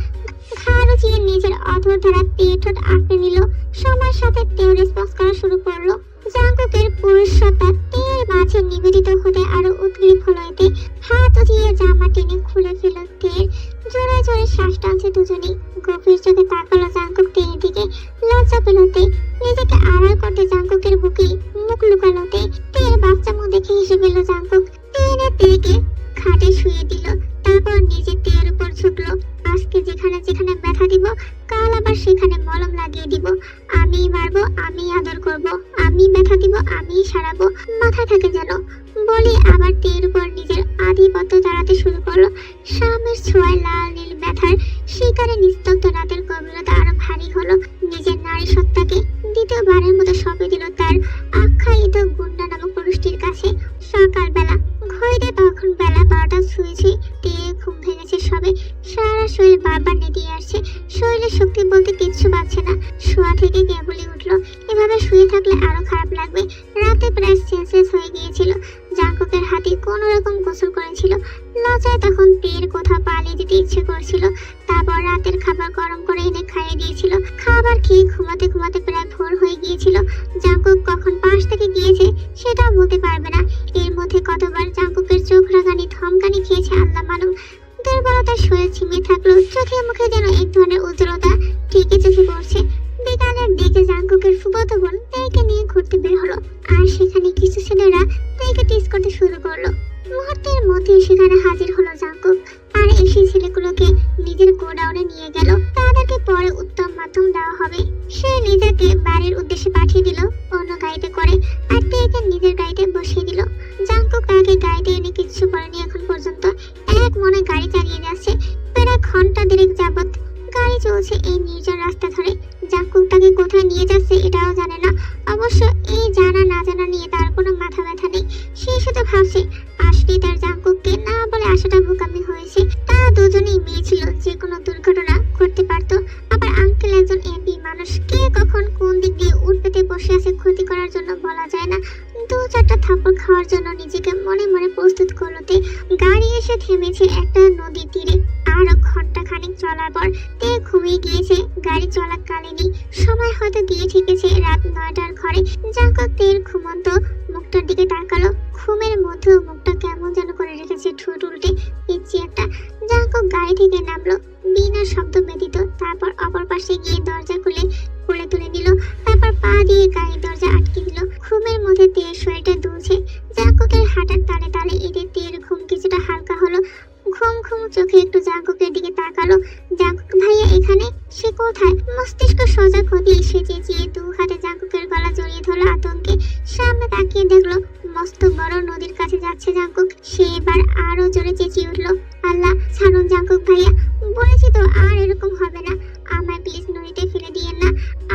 Speaker 1: ঘাড় উঁচিয়ে নিজের অধর ধারা তে ঠোঁট আঁকড়ে নিল। সময়ের সাথে তেও রেসপন্স করা শুরু করলো। জাঙ্কুকের পুরুষ সত্তা তের মাঝে নিবেদিত হতে আরো উদ্গ্রীব হলো এতে। হাত উঠিয়ে জামা টেনে খুলে ফেল তের। জোরে জোরে শ্বাস টানছে দুজনেই। গভীর চোখে তাকালো জাঙ্কুক তের দিকে। লজ্জা পেল তে। নিজেকে আড়াল করতে জাঙ্কুকের বুকে মুখ লুকালো তে। তের বাচ্চা মুখ দেখে হেসে ফেলল জাঙ্কুক। টেনে তেকে খাটে শুয়ে দিল। তারপর নিজে তের উপর ঝুঁকলো। আজকে যেখানে যেখানে ব্যথা দিব, কাল আবার সেখানে মলম লাগিয়ে দিব। আমিই মারবো, আমিই আদর করব, আমিই ব্যথা দিব, আমিই সারাবো। মাথায় থাকে যেন। বলে আবার তের উপর নিজের আধিপত্য চালাতে শুরু করলো। স্বামীর ছোঁয়ায় লাল নীল ব্যথার শিকারে নিস্তব্ধ রাতের গভীরতা আরো ভারী হলো। নিজের নারী সত্তাকে দ্বিতীয়বারের মতো সঁপে দিল তার আখ্যায়িত গুন্ডা নামক পুরুষটির কাছে। সকালবেলা ঘড়িতে তখন বেলা 12টা ছুঁয়েছে। তীরে ঘুম ভেঙেছে সবে, সারা শরীর বারবার নেতিয়ে আসছে, শরীরে শক্তি বলতে কিচ্ছু পাচ্ছে না। শোয়া থেকে কেবলই উঠলো। এভাবে শুয়ে থাকলে আরো খারাপ লাগবে। রাতে প্রায় সেন্সলেস হয়ে গিয়েছিল। জাঙ্কুকের হাতে কোনো রকম গোসল করেছিল। লজ্জায় তখন তীর কোথাও পালিয়ে যেতে ইচ্ছে করছিল। তারপর রাতের খাবার গরম করে এনে খাইয়ে দিয়েছিল। খাবার খেয়ে ঘুমাতে ঘুমাতে প্রায় ভোর হয়ে গিয়েছিল। জাঙ্কুক কখন পাশ থেকে গিয়েছে সেটাও বলতে পারবে না। এর মধ্যে কতবার জাঙ্কুকের চোখ রাগানি ধমকানি খেয়েছে আল্লাহ মালুম। দুর্বলতার শরীর ছিমিয়ে থাকলো, চোখে মুখে যেন এক ধরনের উজ্জ্বলতা ঠিকই চোখে পড়ছে। বিকালের দিকে জাঙ্কুকের ফুফাতো বোন তেকে নিয়ে ঘুরতে বের হলো, আর সেখানে কিছু ছেলেরা তেকে টিস করতে শুরু করলো। মুহূর্তের মধ্যে সেখানে হাজির হলো জাঙ্কুক, আর এসে ছেলেগুলোকে নিজের গোডাউনে নিয়ে গেল। তাদেরকে পরে উত্তম মাধ্যম দেওয়া হবে। সে নিজেকে বাড়ির উদ্দেশ্যে পাঠিয়ে দিল অন্য গাড়িতে করে, আর তেকে নিজের গাড়িতে বসিয়ে দিল। জাঙ্কুক তাকে গাড়িতে এনে কিচ্ছু বলেনি এখন পর্যন্ত। এক মনে গাড়ি চালিয়ে যাচ্ছে। প্রায় ঘন্টা দেড়েক যাবত গাড়ি চলছে এই নির্জন রাস্তা ধরে। জাঙ্কুক তাকে কোথায় নিয়ে যাচ্ছে এটাও জানে না। অবশ্য এই জানা না জানা নিয়ে তার কোনো মাথা ব্যথা নেই। সে শুধু ভাবছে আসলে তার জাঙ্কুককে না বলে আসাটা বোকামি হয়েছে। তারা দুজনেই মেয়ে ছিল, যে কোনো দুর্ঘটনা ঘটতে পারত। আবার আঙ্কেল একজন এমপি মানুষ, কে কখন কোন দিক দিয়ে উঠ পেতে বসে আছে ক্ষতি করার জন্য বলা যায় না। 2-4টা থাপ্পড় খাওয়ার জন্য নিজেকে মনে মনে প্রস্তুত করলোতে গাড়ি এসে থেমেছে একটা নদীর তীরে। আরো ঘন্টা খানিক চলার পর তে ঘুমিয়ে গিয়েছে। গাড়ি চলাকালীনই সময় হয়তো দিয়ে ঠিকেছে রাত 9টার ঘরে। জাঙ্কুক তের ঘুমন্ত মুখটার দিকে তাকালো। ঘুমের মধ্যেও মুখটা কেমন যেন করে রেখেছে, ঠোঁট উল্টে পিচ্ছি একটা। জাঙ্কুক গাড়ি থেকে নামলো বিনা শব্দ ব্যতীত। তারপর অপর পাশে গিয়ে দরজা খুলে কোলে তুলে নিল। তারপর পা দিয়ে গাড়ির দরজা আটকে দিল। ঘুমের মধ্যে তের শরীরটা দুলছে। জাঙ্কুকের হাঁটার তালে তালে এতে তের ঘুম কিছুটা হালকা হলো। ঘুম ঘুম চোখে একটু জাঙ্কুকের দিকে তাকালো। জাঙ্কুক ভাইয়া এখানে? সে কোথায়? মস্তিষ্ক সজাগ হতেই সে চেঁচিয়ে 2 হাতে জাঙ্কুকের গলা জড়িয়ে ধরলো আতঙ্কে। সামনে তাকিয়ে দেখলো মস্ত বড় নদীর কাছে যাচ্ছে জাঙ্কুক। সে এবার আরো জোরে চেঁচিয়ে উঠলো, আল্লাহ ছাড়ুন জাঙ্কুক ভাইয়া, বলেছি তো আর এরকম হবে না। আমায় প্লিজ নদীতে ফেলে দিয়েন না,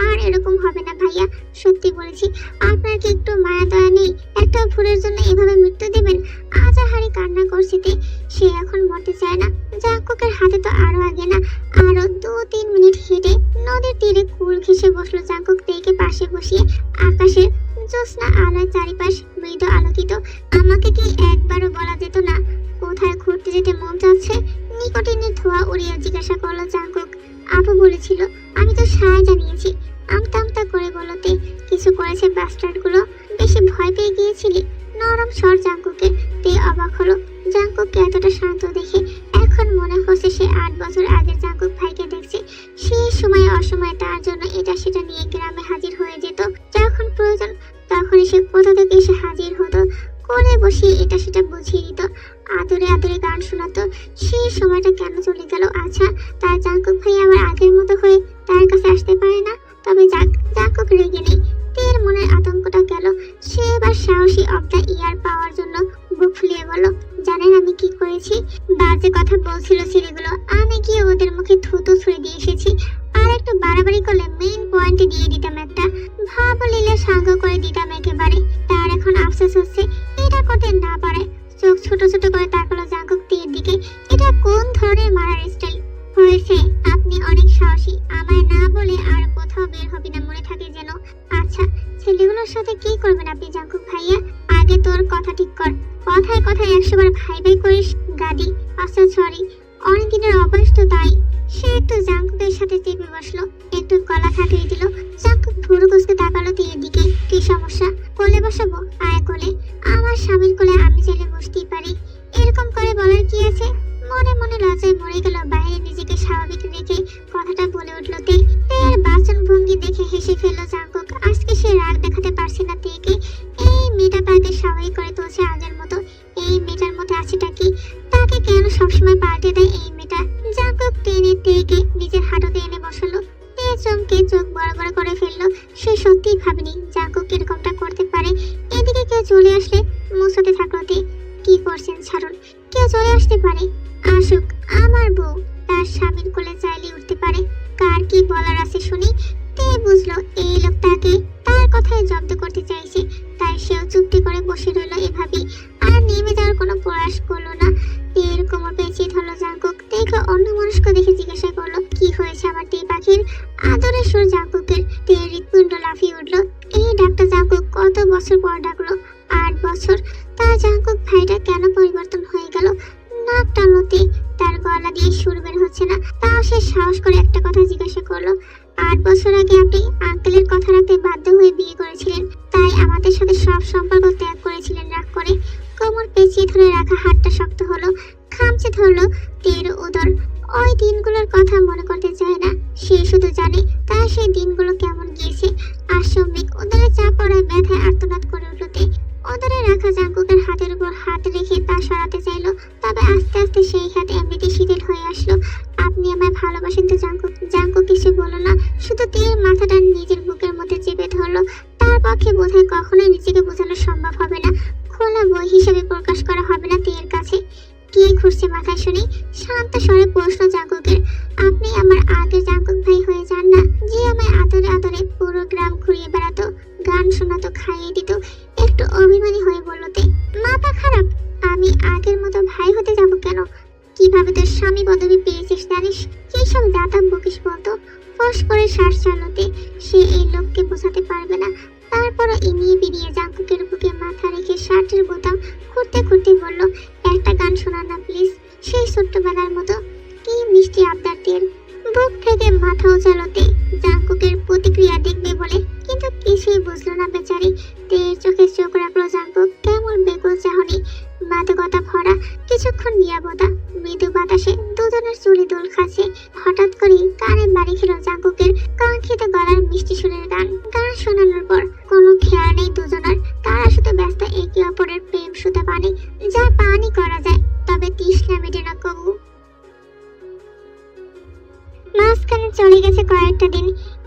Speaker 1: আর এরকম হবে না ভাইয়া, সত্যি বলেছি। আপনার কি একটু মায়া দয়া নেই? একটা ভুলের জন্য এভাবে মৃত্যু দেবেন? আজাহারি কান্না করছে তে। সে এখন মরতে চায় না। জাঙ্কুকের হাতে তো আরো আগে না। আরো 2-3 মিনিট হেঁটে নদীর তীরে কুল ঘেঁষে বসলো জাঙ্কুক তেকে পাশে বসিয়ে। আকাশের জ্যোৎস্না আলোয় চারিপাশ মৃদু আলোকিত। আমাকে কি একবারও বলা যেত না কোথায় ঘুরতে যেতে মন চাচ্ছে? নিকোটিনের ধোঁয়া উড়িয়ে জিজ্ঞাসা করলো জাঙ্কুক। আপু বলেছিল, আমি তো সায় জানিয়েছি। আমতা আমতা করে বলতে কিছু করেছে বাস্টার্ড গুলো? বেশি ভয় পেয়ে গিয়েছিলি? নরম স্বর জাঙ্কুকে। তে অবাক হলো জাঙ্কুককে এতটা শান্ত দেখে। এখন মনে হচ্ছে সে 8 বছর আগের জাঙ্কুক ভাইকে দেখছে। সেই সময় অসময়ে তার জন্য এটা সেটা নিয়ে গ্রামে হাজির হয়ে যেত। যখন প্রয়োজন তখনই সে কোথা থেকে এসে হাজির হতো। কোলে বসিয়ে এটা সেটা বুঝিয়ে দিত, আদরে আদরে গান শোনাতো। সেই সময়টা কেন চলে গেল? আচ্ছা, তার জাঙ্কুক ভাই আবার আগের মতো হয়ে তার কাছে আসতে পারে না? তবে যাক, জাঙ্কুক রেগে নেই। তের মনের আতঙ্কটা গেল। সে এবার সাহসী অফ দ্য ইয়ার পাওয়ার জন্য বুক ফুলিয়ে বলল, জানেন আমি কি করেছি? বাজে কথা বলছিল ছেলেগুলো, আমি গিয়ে ওদের মুখে থুতু ছুঁড়ে দিয়ে এসেছি। আর একটু বাড়াবাড়ি করলে মেইন পয়েন্টে দিয়ে দিতাম একটা, ভাবলিলে সাঙ্গ করে দিতাম একেবারে। তার এখন আফসোস হচ্ছে এটা করতে না পারে। চোখ ছোট ছোট করে তাকালো জাঙ্কুক তের দিকে। এটা কোন ধরনের মারার স্টাইল? হয়েছে, আপনি অনেক সাহসী। আমায় না বলে আর কোথাও বের হবে না, মনে থাকে যেন। আচ্ছা, ছেলেগুলোর সাথে কি করবেন আপনি জাঙ্কুক ভাইয়া? আগে তোর কথা ঠিক কর। কথায় কথায় 100 বার ভাই ভাই করিস গাদি। আচ্ছা সরি, অনেকদিনের অভ্যাস তো তাই। সে একটু জাঙ্কুকের সাথে চেপে বসলো, একটু গলা খাটিয়ে দিল। জাঙ্কুক ভুরু কুঁচকে তাকালো তের দিকে। কি সমস্যা? কোলে বসাবো? আয় কোলে। আমার স্বামীর কোলে আমি চাইলে বসতেই পারি। এরকম করে বলার কি আছে? মনে মনে লজ্জায় মরে গেল। বাইরে নিজেকে স্বাভাবিক রেখে কথাটা বলে উঠলো তে। তের বাচন ভঙ্গি দেখে হেসে ফেললো জাঙ্কুক। আজকে সে রাগ দেখাতে পারছে না তেকে। এই মেয়েটা তাকে স্বাভাবিক করে তুলছে আগের মতো। এই মেয়েটার মধ্যে আছেটা কি? তাকে কেন সবসময় পাল্টে দেয় এই মেয়েটা? জাঙ্কুক টেনে তেকে নিজের হাঁটুতে এনে বসালো। তে চমকে চোখ বড় বড় করে ফেললো। সে সত্যিই ভাবেনি জাঙ্কুক এরকমটা করতে পারে। এদিকে কেউ চলে আসলে মুছতে থাকলো কি বলার আছে শুনি। তে বুঝলো এই লোক তাকে তার কথায় জব্দ করতে চাইছে, তাই সেও চুপটি করে বসে রইল এভাবেই, আর নেমে যাওয়ার কোনো প্রয়াস করলো না। তের কোমর পেঁচিয়ে ধরলো জাঙ্কুক। তেকে অন্য মানুষকে দেখে জিজ্ঞাসা করলো, কি হয়েছে আমার তে পাখির? আদরের সুর জাঙ্কুকের। তের হৃৎপিণ্ড লাফিয়ে উঠলো। এই ডাকটা জাঙ্কুক কত বছর পর ডাকলো। 8 বছর। তার জাঙ্কুক ভাইটা কেন পরিবর্তন হয়ে গেল? নাক টানলো তে। তার গলা দিয়ে সুর বের হচ্ছে না, তাও সে সাহস করে একটা কথা জিজ্ঞাসা করলো, 8 বছর আগে আপনি আঙ্কেলের কথা রাখতে বাধ্য হয়ে বিয়ে করেছিলেন, তাই আমাদের সাথে সব সম্পর্ক ত্যাগ করেছিলেন রাগ করে। কোমর পেঁচিয়ে ধরে রাখা হাতটা শক্ত হলো, খামচে ধরলো তের উদর। ওই দিনগুলোর কথা মনে করতে চায় না, সে শুধু জানে তার সেই দিনগুলো কেমন গিয়েছে। আশ্রমিক উদরে চাপ পড়ায় ব্যথায় আর্তনাদ করে উঠল তে। উদরে রাখা জাঙ্কুকের হাতের উপর হাত রেখে তা সরাতে চাইলো, তবে আস্তে আস্তে সেই হাত এমনিতে শিথিল হয়ে আসলো। আপনি আমায় ভালোবাসেন তো জাঙ্কুক? জাঙ্কুক কিছু বলল না, শুধু তের মাথাটা নিজের বুকের মধ্যে চেপে ধরলো। তার পক্ষে বোধহয় কখনোই নিজেকে বোঝানো সম্ভব হবে না, খোলা বই হিসেবে প্রকাশ করা হবে না তের কাছে। কি ঘুরছে মাথায় শুনি? শান্ত স্বরে প্রশ্ন জাঙ্কুকের। আপনি আমার আগের জাঙ্কুক ভাই হয়ে যান না, যে আমায় আদরে আদরে পুরো গ্রাম ঘুরিয়ে বেড়াতো, গান শোনাতো, খাইয়ে দিত। একটু অভিমানী হয়ে বলল তে। মাথা খারাপ? আমি আগের মতো ভাই হতে যাব কেন? কিভাবে তোর স্বামী পদবি পেয়েছিস জানিস? কি সব দাতাম বকিস বলতো? ফস করে শ্বাস চালাতে। সে এই লোককে বোঝাতে পারবে না। তারপরও ইনিয়ে বিনিয়ে জাঙ্কুকের বুকে মাথা রেখে শার্টের বোতাম খুঁড়তে খুঁড়তে বলল, একটা গান শোনা না প্লিজ, সেই ছোট্টবেলার মতো। কি মিষ্টি আবদার তের। বুক থেকে মাথা উচালতে জাঙ্কুকের প্রতিক্রিয়া দেখবে বলে, কিন্তু কিছুই বুঝলো না বেচারি। তের চোখে চোখ রাখলো জাঙ্কুক, কেমন বেকুল চাহনি, মাদকতা ভরা। কিছুক্ষণ নিরাপত্তা, মৃদু বাতাসে দুজনের চুলে দোল খাচ্ছে। হঠাৎ করেই কানে বাড়ি খেল জাঙ্কুকের কাঙ্ক্ষিত গলার মিষ্টি সুরের গান। গান শোনানোর পর কোনো খেয়াল নেই দুজনের, তারা শুধু ব্যস্ত একে অপরের প্রেম সুতা পানি, যা পানি করা যায়, তবে তৃষ্ণা মেটে না কবু। মাঝখানে চলে গেছে কয়েকটা দিন।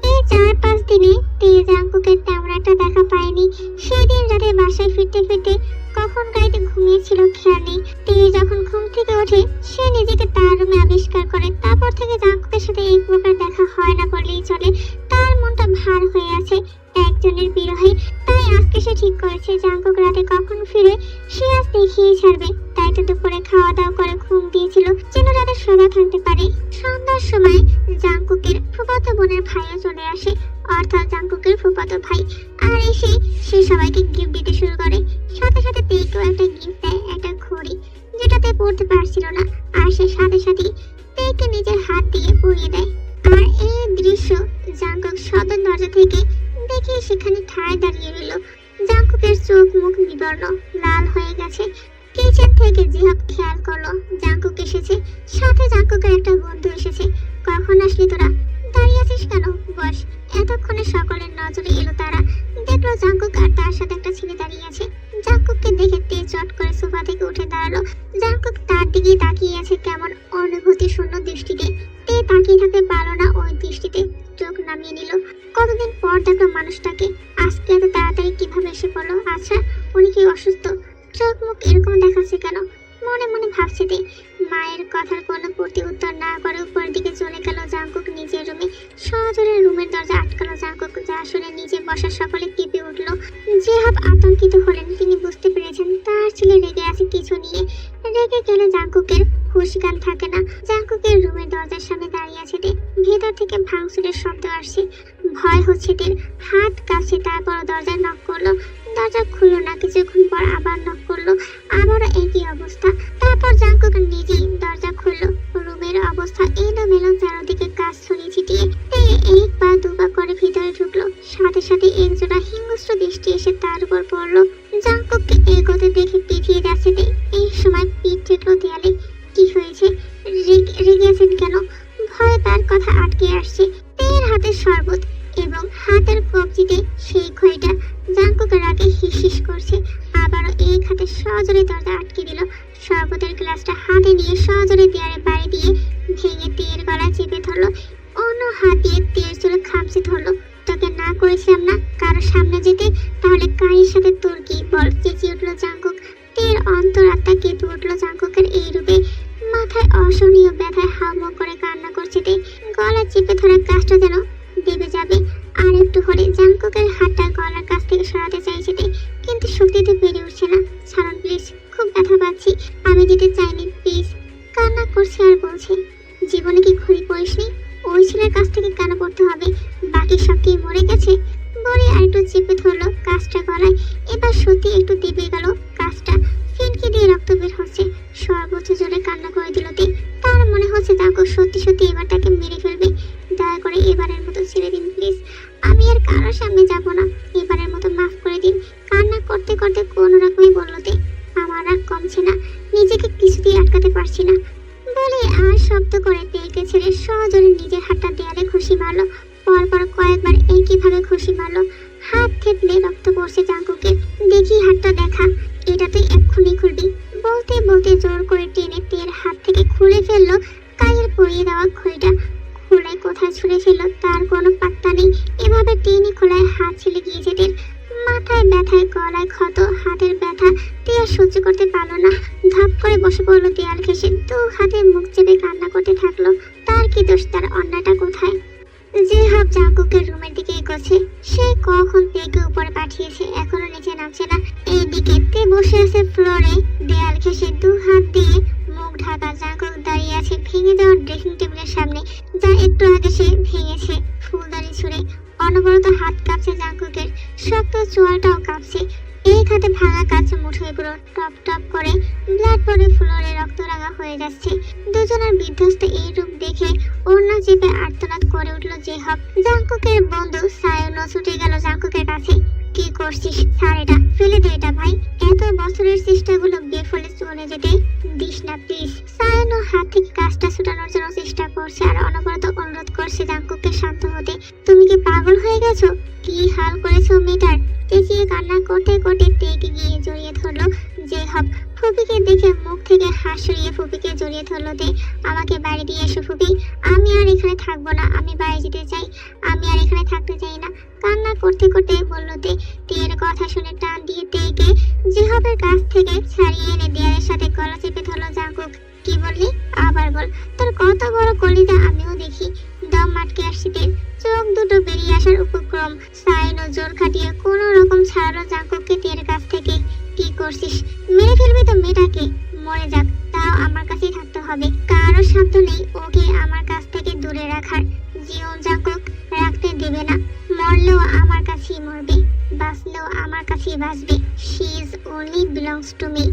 Speaker 1: এই 4-5 দিনে তে জাঙ্কুকের তেমন একটা দেখা পায়নি। সেদিন রাতে বাসায় ফিরতে ফিরতে কখন গাড়িতে ঘুমিয়েছিল খেয়াল নেই। তে যখন ঘুম থেকে ওঠে সে নিজেকে তার রুমে আবিষ্কার করে। তারপর থেকে জাঙ্কুকের সাথে এক প্রকার দেখা হয় না বললেই চলে। তার মনটা ভার হয়ে আছে একজনের বিরহে। তাই আজকে সে ঠিক করেছে জাঙ্কুক রাতে কখন ফিরে সে আজ দেখিয়ে ছাড়বে। তাই তো দুপুরে খাওয়া দাওয়া করে ঘুম দিয়েছিল যেন রাতে সোজা থাকতে পারে। সন্ধ্যার সময় জাঙ্কুকের ফুফাতো বোনের ভাইও চলে আসে, অর্থাৎ জাঙ্কুকের ফুফাতো ভাই। আর এসে সে সবাইকে গিফট দিতে শুরু করে। সাথে সাথে তেকেও একটা গিফট দেয়, একটা ঘড়ি, যেটাতে পড়তে পারছিল না। আর সে সাথে সাথে তেকে নিজের হাত দিয়ে পরিয়ে দেয়। আর এই দৃশ্য জাঙ্কুক সদর দরজা থেকে দেখে সেখানে ঠায় দাঁড়িয়ে রইল। জাঙ্কুকের চোখ মুখ বিবর্ণ, লাল হয়ে গেছে। কিচেন থেকে জিহাব খেয়াল করলো জাঙ্কুক এসেছে, সাথে জাঙ্কুকের একটা বন্ধু এসেছে। কখন আসলি তোরা? দাঁড়িয়ে আছিস কেন? বস। এতক্ষণে সকলের নজরে এলো তারা। দেখলো জাঙ্কুক আর তার সাথে একটা ছেলে দাঁড়িয়ে আছে। জাঙ্কুককে দেখে তে চট করে সোফা থেকে উঠে দাঁড়ালো। জাঙ্কুক তার দিকে তাকিয়ে আছে কেমন অনুভূতি শূন্য দৃষ্টিতে। তে তাকিয়ে থাকতে পারলো না ওই দৃষ্টিতে, চোখ নামিয়ে নিল। কতদিন পর দেখলো মানুষটাকে, আজকে এত তাড়াতাড়ি কিভাবে এসে পড়লো? আচ্ছা, উনি কি অসুস্থ? চোখ মুখ এরকম দেখাচ্ছে কেন? মনে মনে ভাবছে তে। মায়ের কথার কোনো প্রতি উত্তর না করে উপরের দিকে চলে গেল জাঙ্কুক নিজের রুমে। সজোরে রুমের দরজা আটকালো জাঙ্কুক, যা শুনে নিচে বসা সকলে কেঁপে উঠল। জিহাব আতঙ্কিত হলেন, তিনি বুঝতে পেরেছেন তার ছেলে রেগে আছে কিছু নিয়ে। রেগে গেলে জাঙ্কুকের হুঁশ জ্ঞান থাকে না। জাঙ্কুকের রুমের দরজার সামনে দাঁড়িয়ে আছে তে। ভেতর থেকে ভাঙচুরের শব্দ আসছে। ভয় হচ্ছে তে, হাত কাছে। তারপর দরজা নক করলো, দরজা খুললো না। কিছুক্ষণ পর আবার নক করলো, আবারও একই অবস্থা। তারপর জাঙ্কুক নিজেই দরজা খুললো। রুমের অবস্থা এলোমেলো, চারদিকে কাজ ছড়িয়ে ছিটিয়ে। এক পা দুপা করে ভিতরে ঢুকলো। সাথে সাথে একজোড়া হিংস্র দৃষ্টি এসে তার উপর পড়লো। জাঙ্কুককে এগোতে দেখে পিছিয়ে যাচ্ছে তে। এই সময় পিঠ ঠেকলো দেয়ালে। কি হয়েছে? রেগে আছেন কেন? ভয়ে তার কথা আটকে আসছে। তের হাতের শরবত এবং হাতের কবজিতে সেই ঘড়িটা জাঙ্কুকের আগে হিস করছে। আবারও এক হাতে সজোরে দরজা আটকে দিল। শরবতের গ্লাসটা হাতে নিয়ে সজোরে দেয়ালে বাড়ি দিয়ে ভেঙে তের গলা চেপে ধরলো। অন্য হাত দিয়ে তের চুলে খামচে ধরলো। তোকে না করেছিলাম না কারো সামনে যেতে, তাহলে কারির সাথে তোর কি? বল, চেঁচিয়ে উঠলো জাঙ্কুক। তের অন্তরাত্মা কেঁপে উঠলো জাঙ্কুকের এই রূপে। মাথায় অসহনীয় ব্যথায় হাউমাউ করে কান্না করছে তে। গলা চেপে ধরা কাজটা হাতটা যেন দেবে যাবে। আর একটু হলে জাংকুকের হাতটা গলার কাছ থেকে সরাতে চাইছে তে, কিন্তু শক্তিতে পেরে উঠছে না। ছাড়ুন প্লিজ, খুব ব্যথা পাচ্ছি, আমি দিতে চাইনি প্লিজ। কান্না করছে আর বলছে, জীবনে কি ক্ষতি করিসনি? ওই ছেলের কাছ থেকে কেন পড়তে হবে? বাকি সব কি মরে গেছে? বলে আর একটু চেপে ধরলো কাজটা গলায়। এবার সত্যি একটু দেবে গেল কাজটা, ফিনকি দিয়ে রক্ত বের হচ্ছে। সর্বোচ্চ জোরে কান্না করে দিল তে। তার মনে হচ্ছে জাংকুক সত্যি সত্যি এবার তাকে মেরে ফেলবে। দয়া করে এবারের মতো ছেড়ে দিন প্লিজ, আমি আর কারোর সামনে যাব না, এবারের মতো মাফ করে দিন। কান্না করতে করতে কোনো রকমই বলল তে। আমার রাগ কমছে না, নিজেকে কিছুতেই আটকাতে পারছি না। বলে আর শব্দ করে তেলকে ছেড়ে সজোরে নিজের হাতটা দেয়ালে খুশি মারলো। পরপর কয়েকবার একইভাবে খুশি মারলো। হাত থেতলে রক্ত পড়ছে জাংকুকের। দেখি হাতটা দেখা, এটা তুই এক্ষুনি খুলবি। বলতে বলতে জোর করে টেনে তের হাত থেকে খুলে ফেললো কায়ের পরিয়ে দেওয়া ঘড়িটা। খোলায় কোথায় ছুঁড়ে ফেললো তার কোনো পাত্তা নেই। এভাবে টেনে খোলায় হাত ছিলে গিয়েছে তের। মাথায় ব্যথায়, গলায় ক্ষত, হাতের ব্যথা তে আর সহ্য করতে পারলো না। ধাপ করে বসে পড়লো দেয়াল ঘেঁষে, দু হাতে মুখ চেপে কান্না করতে থাকলো। তার কি দোষ, তার অন্যটা কোথায়? যে হাব জাংকুকের রুমের দিকে এগোচ্ছে, সে কখন তেকে উপরে পাঠিয়েছে, এখনো নিচে নামছে না। এইদিকে তে বসে আছে ফ্লোরে, দেয়াল ঘেঁষে দু হাত দিয়ে মুখ ঢাকা। জাংকুক দাঁড়িয়ে আছে ভেঙে যাওয়া ড্রেসিং টেবিলের সামনে, যা একটু আগে সে ভেঙেছে ফুলদানি ছুঁড়ে। অনবরত হাত কাঁপছে জাংকুকের, শক্ত চোয়ালটাও কাঁপছে। এক হাতে ভাঙা কাঁচ মুঠোগুলো টপ টপ করে ব্লাড পরে ফ্লোরে রক্ত রাঙা হয়ে যাচ্ছে। দুজনের বিধ্বস্ত এই রূপ দেখে ওড়না চেপে আর্তনাদ করে উঠলো জেহব। জাংকুকের বন্ধু সায়নও ছুটে গেল জাংকুকের কাছে। কি করছিস? ছাড় এটা, ফেলে দে এটা ভাই। এত বছরের চেষ্টাগুলো বেফলে চলে যেতে দিস না প্লিজ। সায়নও হাত থেকে কাজটা ছুটানোর জন্য চেষ্টা করছে আর অনবরত অনুরোধ করছে জাংকুককে শান্ত হতে। তুমি কি পাগল হয়ে গেছো? কি হাল করেছো মেয়েটার? চেঁচিয়ে কান্না করতে করতে তেকে গিয়ে জড়িয়ে ধরলো জেহব। ফুপিকে দেখে মুখ থেকে হাস সরিয়ে ফুপিকে জড়িয়ে ধরলো তে। আমাকে বাড়ি দিয়ে এসো ফুপি, আমি আর এখানে থাকবো না, আমি বাড়ি যেতে চাই, আমি আর এখানে থাকতে চাই না। কান্না করতে করতে বললো তে। তের কথা শুনে টান দিয়ে তেকে জেহবের কাছ থেকে ছাড়িয়ে এনে দেয়ালের সাথে গলা চেপে ধরলো জাংকুক। কি বললি? আবার বল, তোর কত বড় কলিজা আমিও দেখি। দম আটকে আসছে তের, চোখ দুটো বেরিয়ে আসার উপক্রম। সাইনো জোর খাটিয়ে কোনো রকম ছাড়ালো জাংকুককে তের কাছ থেকে। কি করছিস? মেরে ফেলবি তো মেয়েটাকে? মরে যাক, তাও আমার কাছেই থাকতে হবে। কারো সাধ্য নেই ওকে আমার কাছ থেকে দূরে রাখার। জীবন জাংকুক রাখতে দেবে না, মরলেও আমার কাছেই মরবে, বাঁচলেও আমার কাছেই বাঁচবে। She is only belongs to me.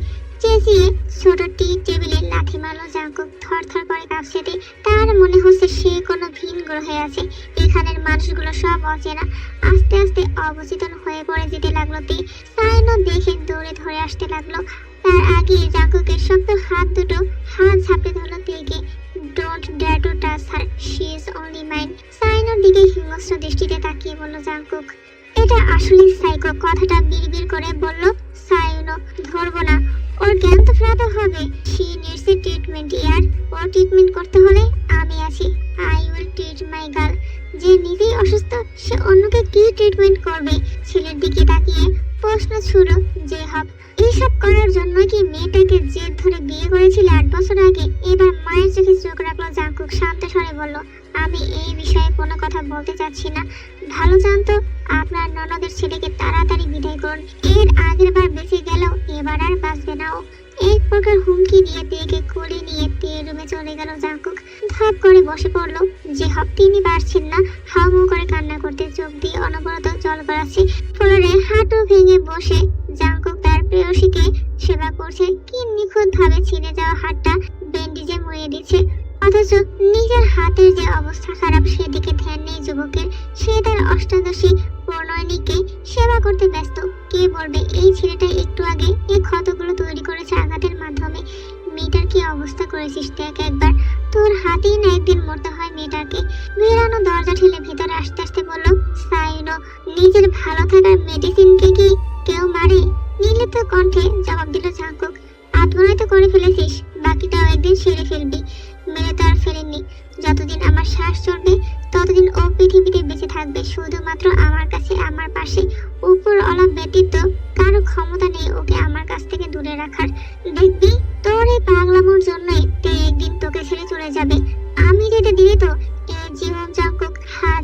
Speaker 1: চেঁচিয়ে ছোট টি টেবিলে লাথি মারলো জাংকুক। থর থর করে কাঁপছে। তার মনে হচ্ছে সে কোনো ভিন গ্রহে আছে, এখানের মানুষগুলো সব অচেনা। আস্তে আস্তে অবচেতন হয়ে পড়ে যেতে লাগলো তে। সাইনো দেখে দৌড়ে ধরে আসতে লাগলো। তার আগে জাংকুকের শক্ত হাত দুটো হাত ঝাঁপে ধরলো তেকে। Don't dare to touch her, she is only mine. সাইনোর দিকে হিংস্র দৃষ্টিতে তাকিয়ে বলল জাংকুক। এটা আসলে সাইকো, কথাটা বিড়বিড় করে বলল সাইনো। ধরবো না, ওর জ্ঞান তো ফেরাতে হবে। She needs a treatment year, or treatment করতে হলে আমি আছি। I will treat my girl. যে নিজেই অসুস্থ সে অন্যকে কি ট্রিটমেন্ট করবে? ছেলের দিকে তাকিয়ে প্রশ্ন ছুড়ল জেহব। এইসব করার জন্য কি মেয়েটাকে জেদ ধরে বিয়ে করেছিল 8 বছর আগে? এবার মায়ের চোখে চোখ রাখলো জাংকুক। শান্ত স্বরে বলল, আমি এই বিষয়ে কোনো কথা বলতে চাচ্ছি না। ভালো জানতো আপনার ননদের ছেলেকে তাড়াতাড়ি বিদায় করুন। এর আগের বার বেঁচে গেলেও এবার আর বাঁচবে না ও। এক প্রকার হুমকি দিয়ে তেকে কোলে নিয়ে তে রুমে চলে গেল জাংকুক। ধাপ করে বসে পড়লো জেহব। তিনি পারছেন না, হাউমাউ করে কান্না করতে, চোখ দিয়ে অনবরত জল গড়াচ্ছে। ফ্লোরে হাঁটু ভেঙে বসে জাংকুক তার প্রেয়সীকে সেবা করছে। কি নিখুঁত ভাবে ছিঁড়ে যাওয়া হাতটা ব্যান্ডেজে মুড়িয়ে দিচ্ছে, অথচ নিজের হাতের যে অবস্থা খারাপ সেদিকে ধ্যান নেই যুবকের। সে তার অষ্টাদশী প্রণয়নীকে সেবা করতে ব্যস্ত। কে বলবে এই ছেলেটা একটু আগে এই ক্ষতগুলো তৈরি করেছে আঘাতের মাধ্যমে। মেয়েটার কি অবস্থা করেছিস দেখ একবার, তোর হাতেই না একদিন মরতে হয় মেয়েটাকে। বেরানো দরজা ঠেলে ভেতরে আসতে আসতে বলল সাইনো, নিজের ভালো থাকার মেডিসিনকে কি কেউ মারে? নীলিত কণ্ঠে জবাব দিল জাংকুক। আত্মনয় তো করে ফেলেছিস, বাকিটাও একদিন সেরে ফেলবি। মেরে তো আর ফেলেননি। যতদিন আমার শ্বাস চলবে ততদিন ও পৃথিবীতে বেঁচে থাকবে, শুধুমাত্র আমার কাছে, আমার পাশে। উপরওয়ালা ব্যতীত কারো ক্ষমতা নেই ওকে আমার কাছ থেকে দূরে রাখার। দেখবি তোর এই পাগলামোর জন্যই তে একদিন তোকে ছেড়ে চলে যাবে। আমি যেতে দিলে তো এই জীবন জাংকুক হাত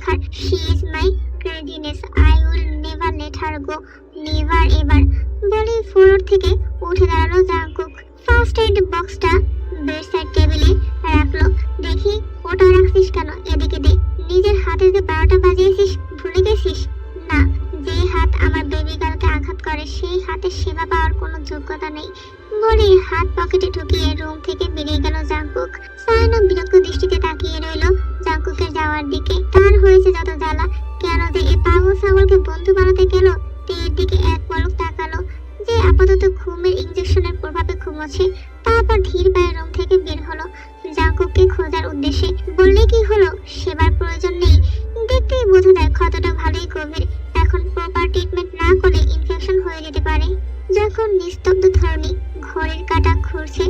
Speaker 1: রাখার। She is my craziness, I will never let her go, never ever. বলে ফ্লোর থেকে উঠে দাঁড়ালো জাংকুক। ফার্স্ট এড বক্সটা বেডসাইড টেবিলে রাখলো। দেখি ওটা রাখছিস কেন? এদিকে দে। নিজের হাতে যে 12টা বাজিয়েছিস ভুলে গেছিস? না, যে হাত আমার বেবি গার্লকে আঘাত করে সেই হাতের সেবা পাওয়ার কোনো যোগ্যতা নেই। বলে হাত পকেটে ঢুকিয়ে রুম থেকে বেরিয়ে গেল জাংকুক। সায়নও বিরক্ত দৃষ্টিতে তাকিয়ে রইল জাংকুকের যাওয়ার দিকে। তার হয়েছে যত জ্বালা, কেন যে এই পাগল ছাগলকে বন্ধু বানাতে গেল। তের দিকে এক পলক তাকালো, যে আপাতত ঘুমের ইনজেকশনের প্রভাবে ঘুমোচ্ছে। তারপর ধীর পায়ে রুম থেকে বের হলো জাংকুককে খোঁজার উদ্দেশ্যে। বললে কি হলো, সেবার প্রয়োজন নেই। দেখতেই বোঝা যায় ক্ষতটা ভালোই গভীর। এখন প্রপার ট্রিটমেন্ট না করলে ইনফেকশন হয়ে যেতে পারে। যখন নিস্তব্ধ ধরনী ঘড়ির কাঁটা ঘুরছে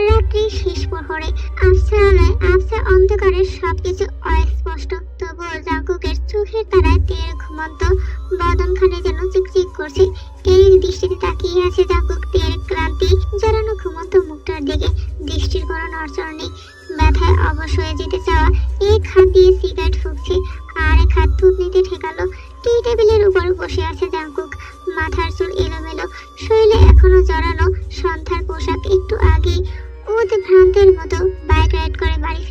Speaker 1: রাত্রি শেষ প্রহরে, আবছা অন্ধকারে সবকিছু অস্পষ্ট, তবুও জাংকুকের চোখের তারায় তের ঘুমন্ত বদনখানে যেন চিকচিক করছে। এই দৃষ্টিতে তাকিয়ে আছে জাংকুক তের ক্লান্তি জড়ানো ঘুমন্ত মুখটার দিকে। দৃষ্টির কোনো নড়চড় নেই। ব্যথায় অবশ হয়ে যেতে চাওয়া এক হাত দিয়ে সিগারেট ফুঁকছে, আর এক হাত থুতনিতে ঠেকালো। টি টেবিলের উপর বসে আছে জাংকুক, মাথার চুল এলোমেলো, শরীরে এখনো জড়ানো সন্ধ্যার পোশাক। একটু আগেই উদ্ভ্রান্তের মতো বাইক রাইড করে বাড়ি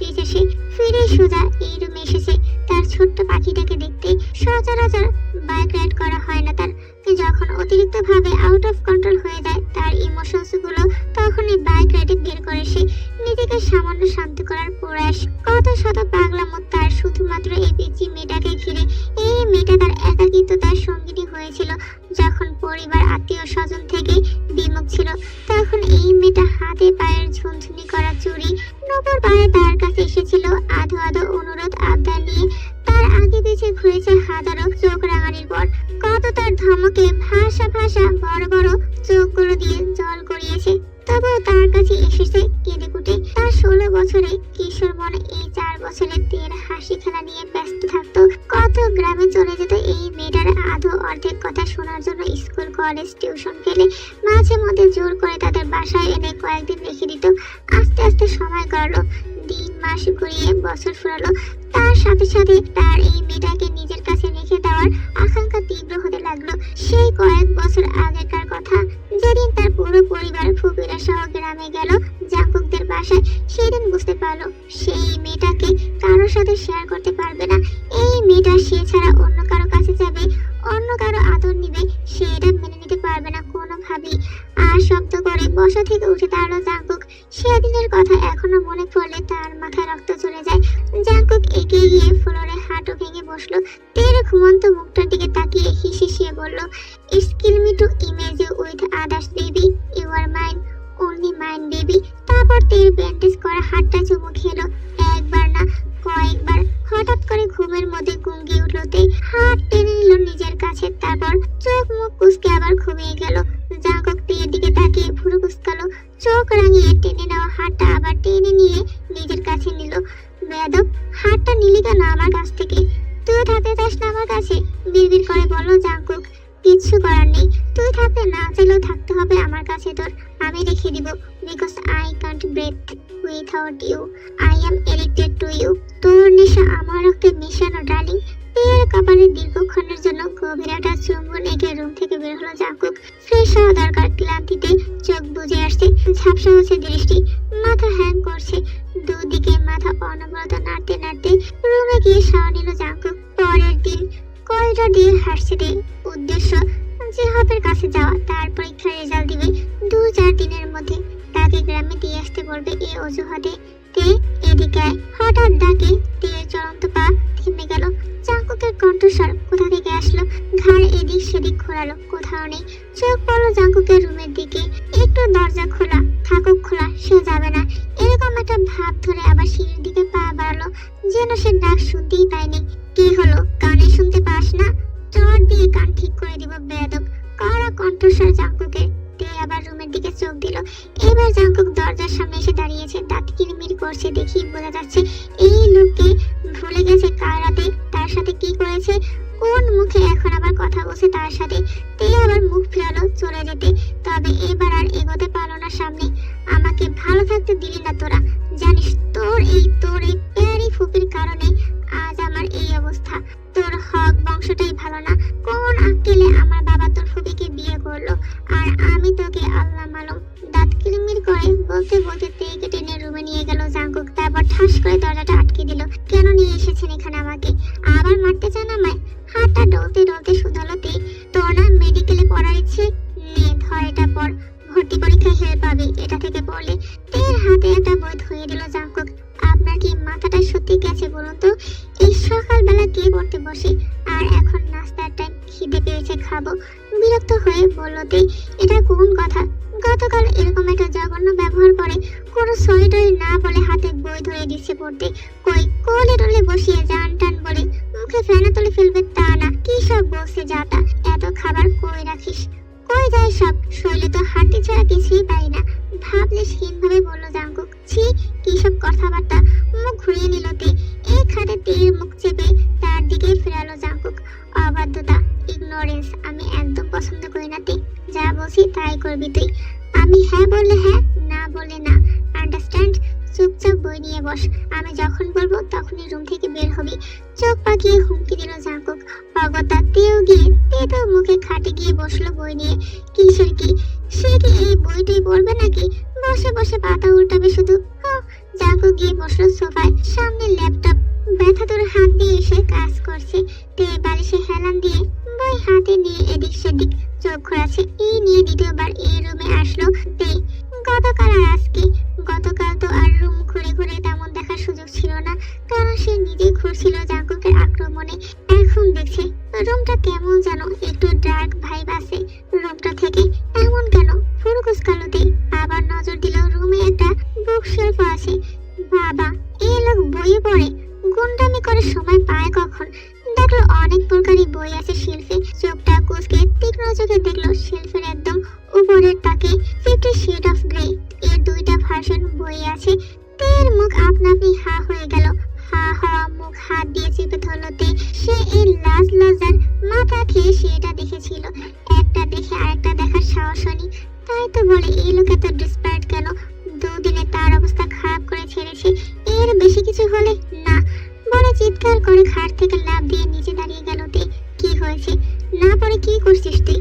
Speaker 1: ফিরে সোজা এই রুমে এসেছে তার ছোট্ট পাখিটাকে দেখতে। সচরাচর বাইক রাইড করা হয় না তার। যখন অতিরিক্ত ভাবে আউট অফ কন্ট্রোল হয়ে যায় তার ইমোশনস গুলো, তখনই বাইক রাইডে বের করে সে নিজেকে সামান্য শান্ত করার প্রয়াস। কত শত পাগলামো তার শুধুমাত্র এই পিচ্চি মেয়েটাকে ঘিরে। এই মেয়েটা তার একাকিত্বতার সঙ্গিনী হয়েছিল যখন পরিবার আত্মীয় স্বজন থেকে বিমুখ ছিল। তখন এই মেয়েটা হাতে পায়ের ঝুনঝুনি করা চুড়ি নূপুর পায়ে তার কাছে এসেছিল আধো আধো অনুরোধ আবদার নিয়ে। তার আগে পিছে ঘুরেছে হাজারো চোখ রাঙানির পর। কত তার ধমকে ভাষা বড় বড় চোখগুলো দিয়ে জল গড়িয়েছে, তবুও তার কাছে এসেছে কেঁদে কুটে। তার 16 বছরে কিশোর মনে এই 4 বছরের তের হাসি খেলা নিয়ে ব্যস্ত থাকতো। কত গ্রামে চলে যেত এই মেয়েটার আধো অর্ধেক কথা শোনার জন্য। স্কুল কলেজ টিউশন ফেলে মাঝে মধ্যে জোর করে তাদের বাসায় এনে কয়েকদিন রেখে দিত। আস্তে আস্তে সময় গড়ালো, দিন মাস ঘুরিয়ে বছর ফুরালো। তার সাথে সাথে তার এই মেয়েটাকে নিজের কাছে রেখে দেওয়ার আকাঙ্ক্ষা তীব্র হতে লাগলো। সেই কয়েক বছর আগেকার কথা, যেদিন তার পুরো পরিবার ফুপিরা সহ গ্রামে গেল জাংকুকদের বাসায়, সেদিন বুঝতে পারলো সেই মেয়েটাকে কারোর সাথে শেয়ার করতে পারবে না। এই মেয়েটা সে ছাড়া অন্য কারো কাছে যাবে, অন্য কারো আদর নিবে, সে এটা মেনে নিতে পারবে না কোনোভাবেই। আর শব্দ করে বসা থেকে উঠে দাঁড়ালো জাংকুক। সেদিনের কথা এখনো মনে পড়লে তার মাথায় রক্ত চলে যায়। জাংকুক এগিয়ে গিয়ে ফ্লোরে হাঁটু ভেঙে বসলো। তের ঘুমন্ত মুখটার দিকে তাকিয়ে হিসিয়ে বলল, it's kill me to image you with others baby, you are mine, only mine baby. তারপর তের ব্যান্ডেজ করা হাতটা চুমু খেলো, একবার না কয়েকবার। হঠাৎ করে ঘুমের মধ্যে গুঙ্গি উঠলো তে, হাত টেনে নিল নিজের কাছে। তারপর চোখ মুখ কুঁচকে আবার ঘুমিয়ে গেল। জাংকুক তের দিকে তাকিয়ে ভুরু কুঁচকালো, চোখ রাঙিয়ে টেনে নেওয়া হাতটা আবার টেনে নিয়ে নিজের কাছে নিল। বেয়াদব, হাতটা নিলি কেন আমার কাছ থেকে? তুই থাকতে চাস না আমার কাছে? বিড়বিড় করে বলল জাংকুক। কিচ্ছু করার নেই, তুই থাকতে না চাইলেও থাকতে হবে আমার কাছে তোর। আমি রেখে দিব, because I can't breathe without you, I am addicted to you. তোর নেশা আমার রক্তে মেশানো ডার্লিং। তের কপালে দীর্ঘক্ষণের জন্য গভীর একটা চুম্বন এঁকে রুম থেকে বের হলো জাংকুক। ফ্রেশ হওয়া দরকার, ক্লান্তিতে চোখ বুজে আসছে, ঝাপসা হচ্ছে দৃষ্টি, মাথা হ্যাং করছে। দুদিকে মাথা অনবরত নাড়তে নাড়তে রুমে গিয়ে শাওয়ার নিল জাংকুক। পরের দিন করিডোর দিয়ে হাসছে তে। উদ্দেশ্য জিহাবের কাছে যাওয়া, তার পরীক্ষার রেজাল্ট দিবে 2-4 দিনের মধ্যে। তাকে গ্রামে দিয়ে আসতে বলবে এই অজুহাতে। তে এদিকে আয়। হঠাৎ ডাকে তের চলন্ত পা থেমে গেল। জাংকুকের কণ্ঠস্বর কোথা থেকে আসলো। ঘাড় এদিক সেদিক ঘোরালো, কোথাও নেই। চোখ পড়লো জাংকুকের রুমের দিকে। একটু দরজা খোলা থাকুক, খোলা, সে যাবে না, এরকম একটা ভাব ধরে আবার সিঁড়ির দিকে পা বাড়ালো, যেন সে ডাক শুনতেই পায়নি। কি হলো, কানে শুনতে পাস না? চট দিয়ে কান ঠিক করে দিব বেয়াদব। কড়া কণ্ঠস্বর জাংকুকের। তে আবার রুমের দিকে চোখ দিল। এবার জাংকুক দরজার সামনে এসে দাঁড়িয়েছে, দাঁত কিরমির করছে। দেখি বোঝা যাচ্ছে এই লোককে ভুলে গেছে কাল রাতে তার সাথে কি করেছে, কোন মুখে এখন আবার কথা বলছে তার সাথে। তে আবার মুখ ফিরালো চলে যেতে। তবে এবার আর এগোতে পারলো না সামনে। আমাকে ভালো থাকতে দিলি না তোরা, জানিস তোর এই প্যারি ফুপির কারণে আজ আমার এই অবস্থা। মেডিকেলে আমার বাবা তোর ফুপিকে বিয়ে করলো, আর আমি তোকে আল্লাহ মালুম। দাঁত কিরমির করে বলতে বলতে তেকে টেনে রুমে নিয়ে গেল জাঙ্কুক। তারপর ঠাস করে দরজাটা আটকে দিল। কেন নিয়ে এসেছেন এখানে আমাকে? আবার মারতে চান আমায়? হাতটা ডলতে ডলতে শুধালো তে। তোর না মেডিকেলে পড়ার ইচ্ছে? নে ধর এটা পর, ভর্তি পরীক্ষায় হেল্প পাবি এটা থেকে পড়লে। তের হাতে একটা বই ধরিয়ে দিল জাঙ্কুক। আপনার কি মাথাটা সত্যি গেছে বলুন তো? এই সকালবেলা কে পড়তে বসে? আর এখন নাস্তার টাইম, খিদে পেয়েছে, খাবো। বিরক্ত হয়ে বলল তে। এটা কোন কথা? গতকাল এরকম একটা জঘন্য ব্যবহার করে কোনো সরি টরি না বলে হাতে বই ধরে দিচ্ছে পড়তে। কই কোলে টোলে বসিয়ে জান টান বলে মুখে ফেনা তুলে ফেলবে তা না, কি সব বলছে যাতা। এত খাবার কই রাখিস? কই যায় সব? শরীরে তো হাঁটি ছাড়া কিছুই পাই না। ভাবলেশহীন ভাবে বলল জাঙ্কুক। ছি, কি সব কথাবার্তা। মুখ ঘুরিয়ে নিল তে। এক হাতে তের মুখ চেপে তার দিকে ফেরালো জাঙ্কুক। অবাধ্যতা, ইগনোরেন্স আমি একদম পছন্দ করি না তে। যা বলছি তাই করবি তুই। আমি হ্যাঁ বললে হ্যাঁ, না বললে না, আন্ডারস্ট্যান্ড? চুপচাপ বই নিয়ে বস, আমি যখন বলবো তখনই রুম থেকে বের হবি। চোখ পাকিয়ে হুমকি দিল জাঙ্কুক। অগত্যা তেও গিয়ে তেতো মুখে খাটে গিয়ে বসলো বই নিয়ে। কিসের কি? সে কি এই বইটাই পড়বে নাকি? বসে বসে পাতা উল্টাবে শুধু। জাঙ্কুক গিয়ে বসলো সোফায়, সামনে ল্যাপটপ। ব্যথা তোর হাত দিয়ে এসে কাজ করছে। তে বালিশে হেলান দিয়ে বই হাতে নিয়ে এদিক সেদিক চোখ ঘোরাচ্ছে। এই নিয়ে দ্বিতীয়বার এই রুমে আসলো তে। গতকাল আর আজকে। গতকাল তো আর রুম ঘুরে ঘুরে তেমন দেখার সুযোগ ছিল না, কারণ সে নিজেই ঘুরছিল জাঙ্কুকের আক্রমণে। এখন দেখছে রুমটা কেমন যেন একটু ডার্ক ভাইব আছে রুমটা থেকে। এমন কেন? ফুরুকুস কালোতে আবার নজর দিল রুমে একটা বুক শেলফ আছে। বাবা, এই লোক বই পড়ে, গুন্ডামি করে সময় পায় কখন? দেখলো অনেক প্রকারই বই আছে শেলফে। চোখটা কুচকে তীক্ষ্ণ চোখে দেখলো শেলফের একদম উপরের তাকে 50 শেড অফ গ্রে এর দুইটা ভার্সন বই আছে। তের মুখ আপনা আপনি হা হয়ে গেল। হা হওয়া মুখ হাত দিয়ে চেপে ধরলো তে। সে এই লাজ লজ্জার মাথা খেয়ে সেটা দেখেছিল। একটা দেখে আরেকটা দেখার সাহস হয়নি। তাই তো বলে এই লোক এত ডিসপার্ট কেন? দুদিনে তার অবস্থা খারাপ করে ছেড়েছে। এর বেশি কিছু হলে না বলে চিৎকার করে খাট থেকে লাফ দিয়ে নিচে দাঁড়িয়ে গেল তে। কি হয়েছে? না পড়ে কি করছিস তুই?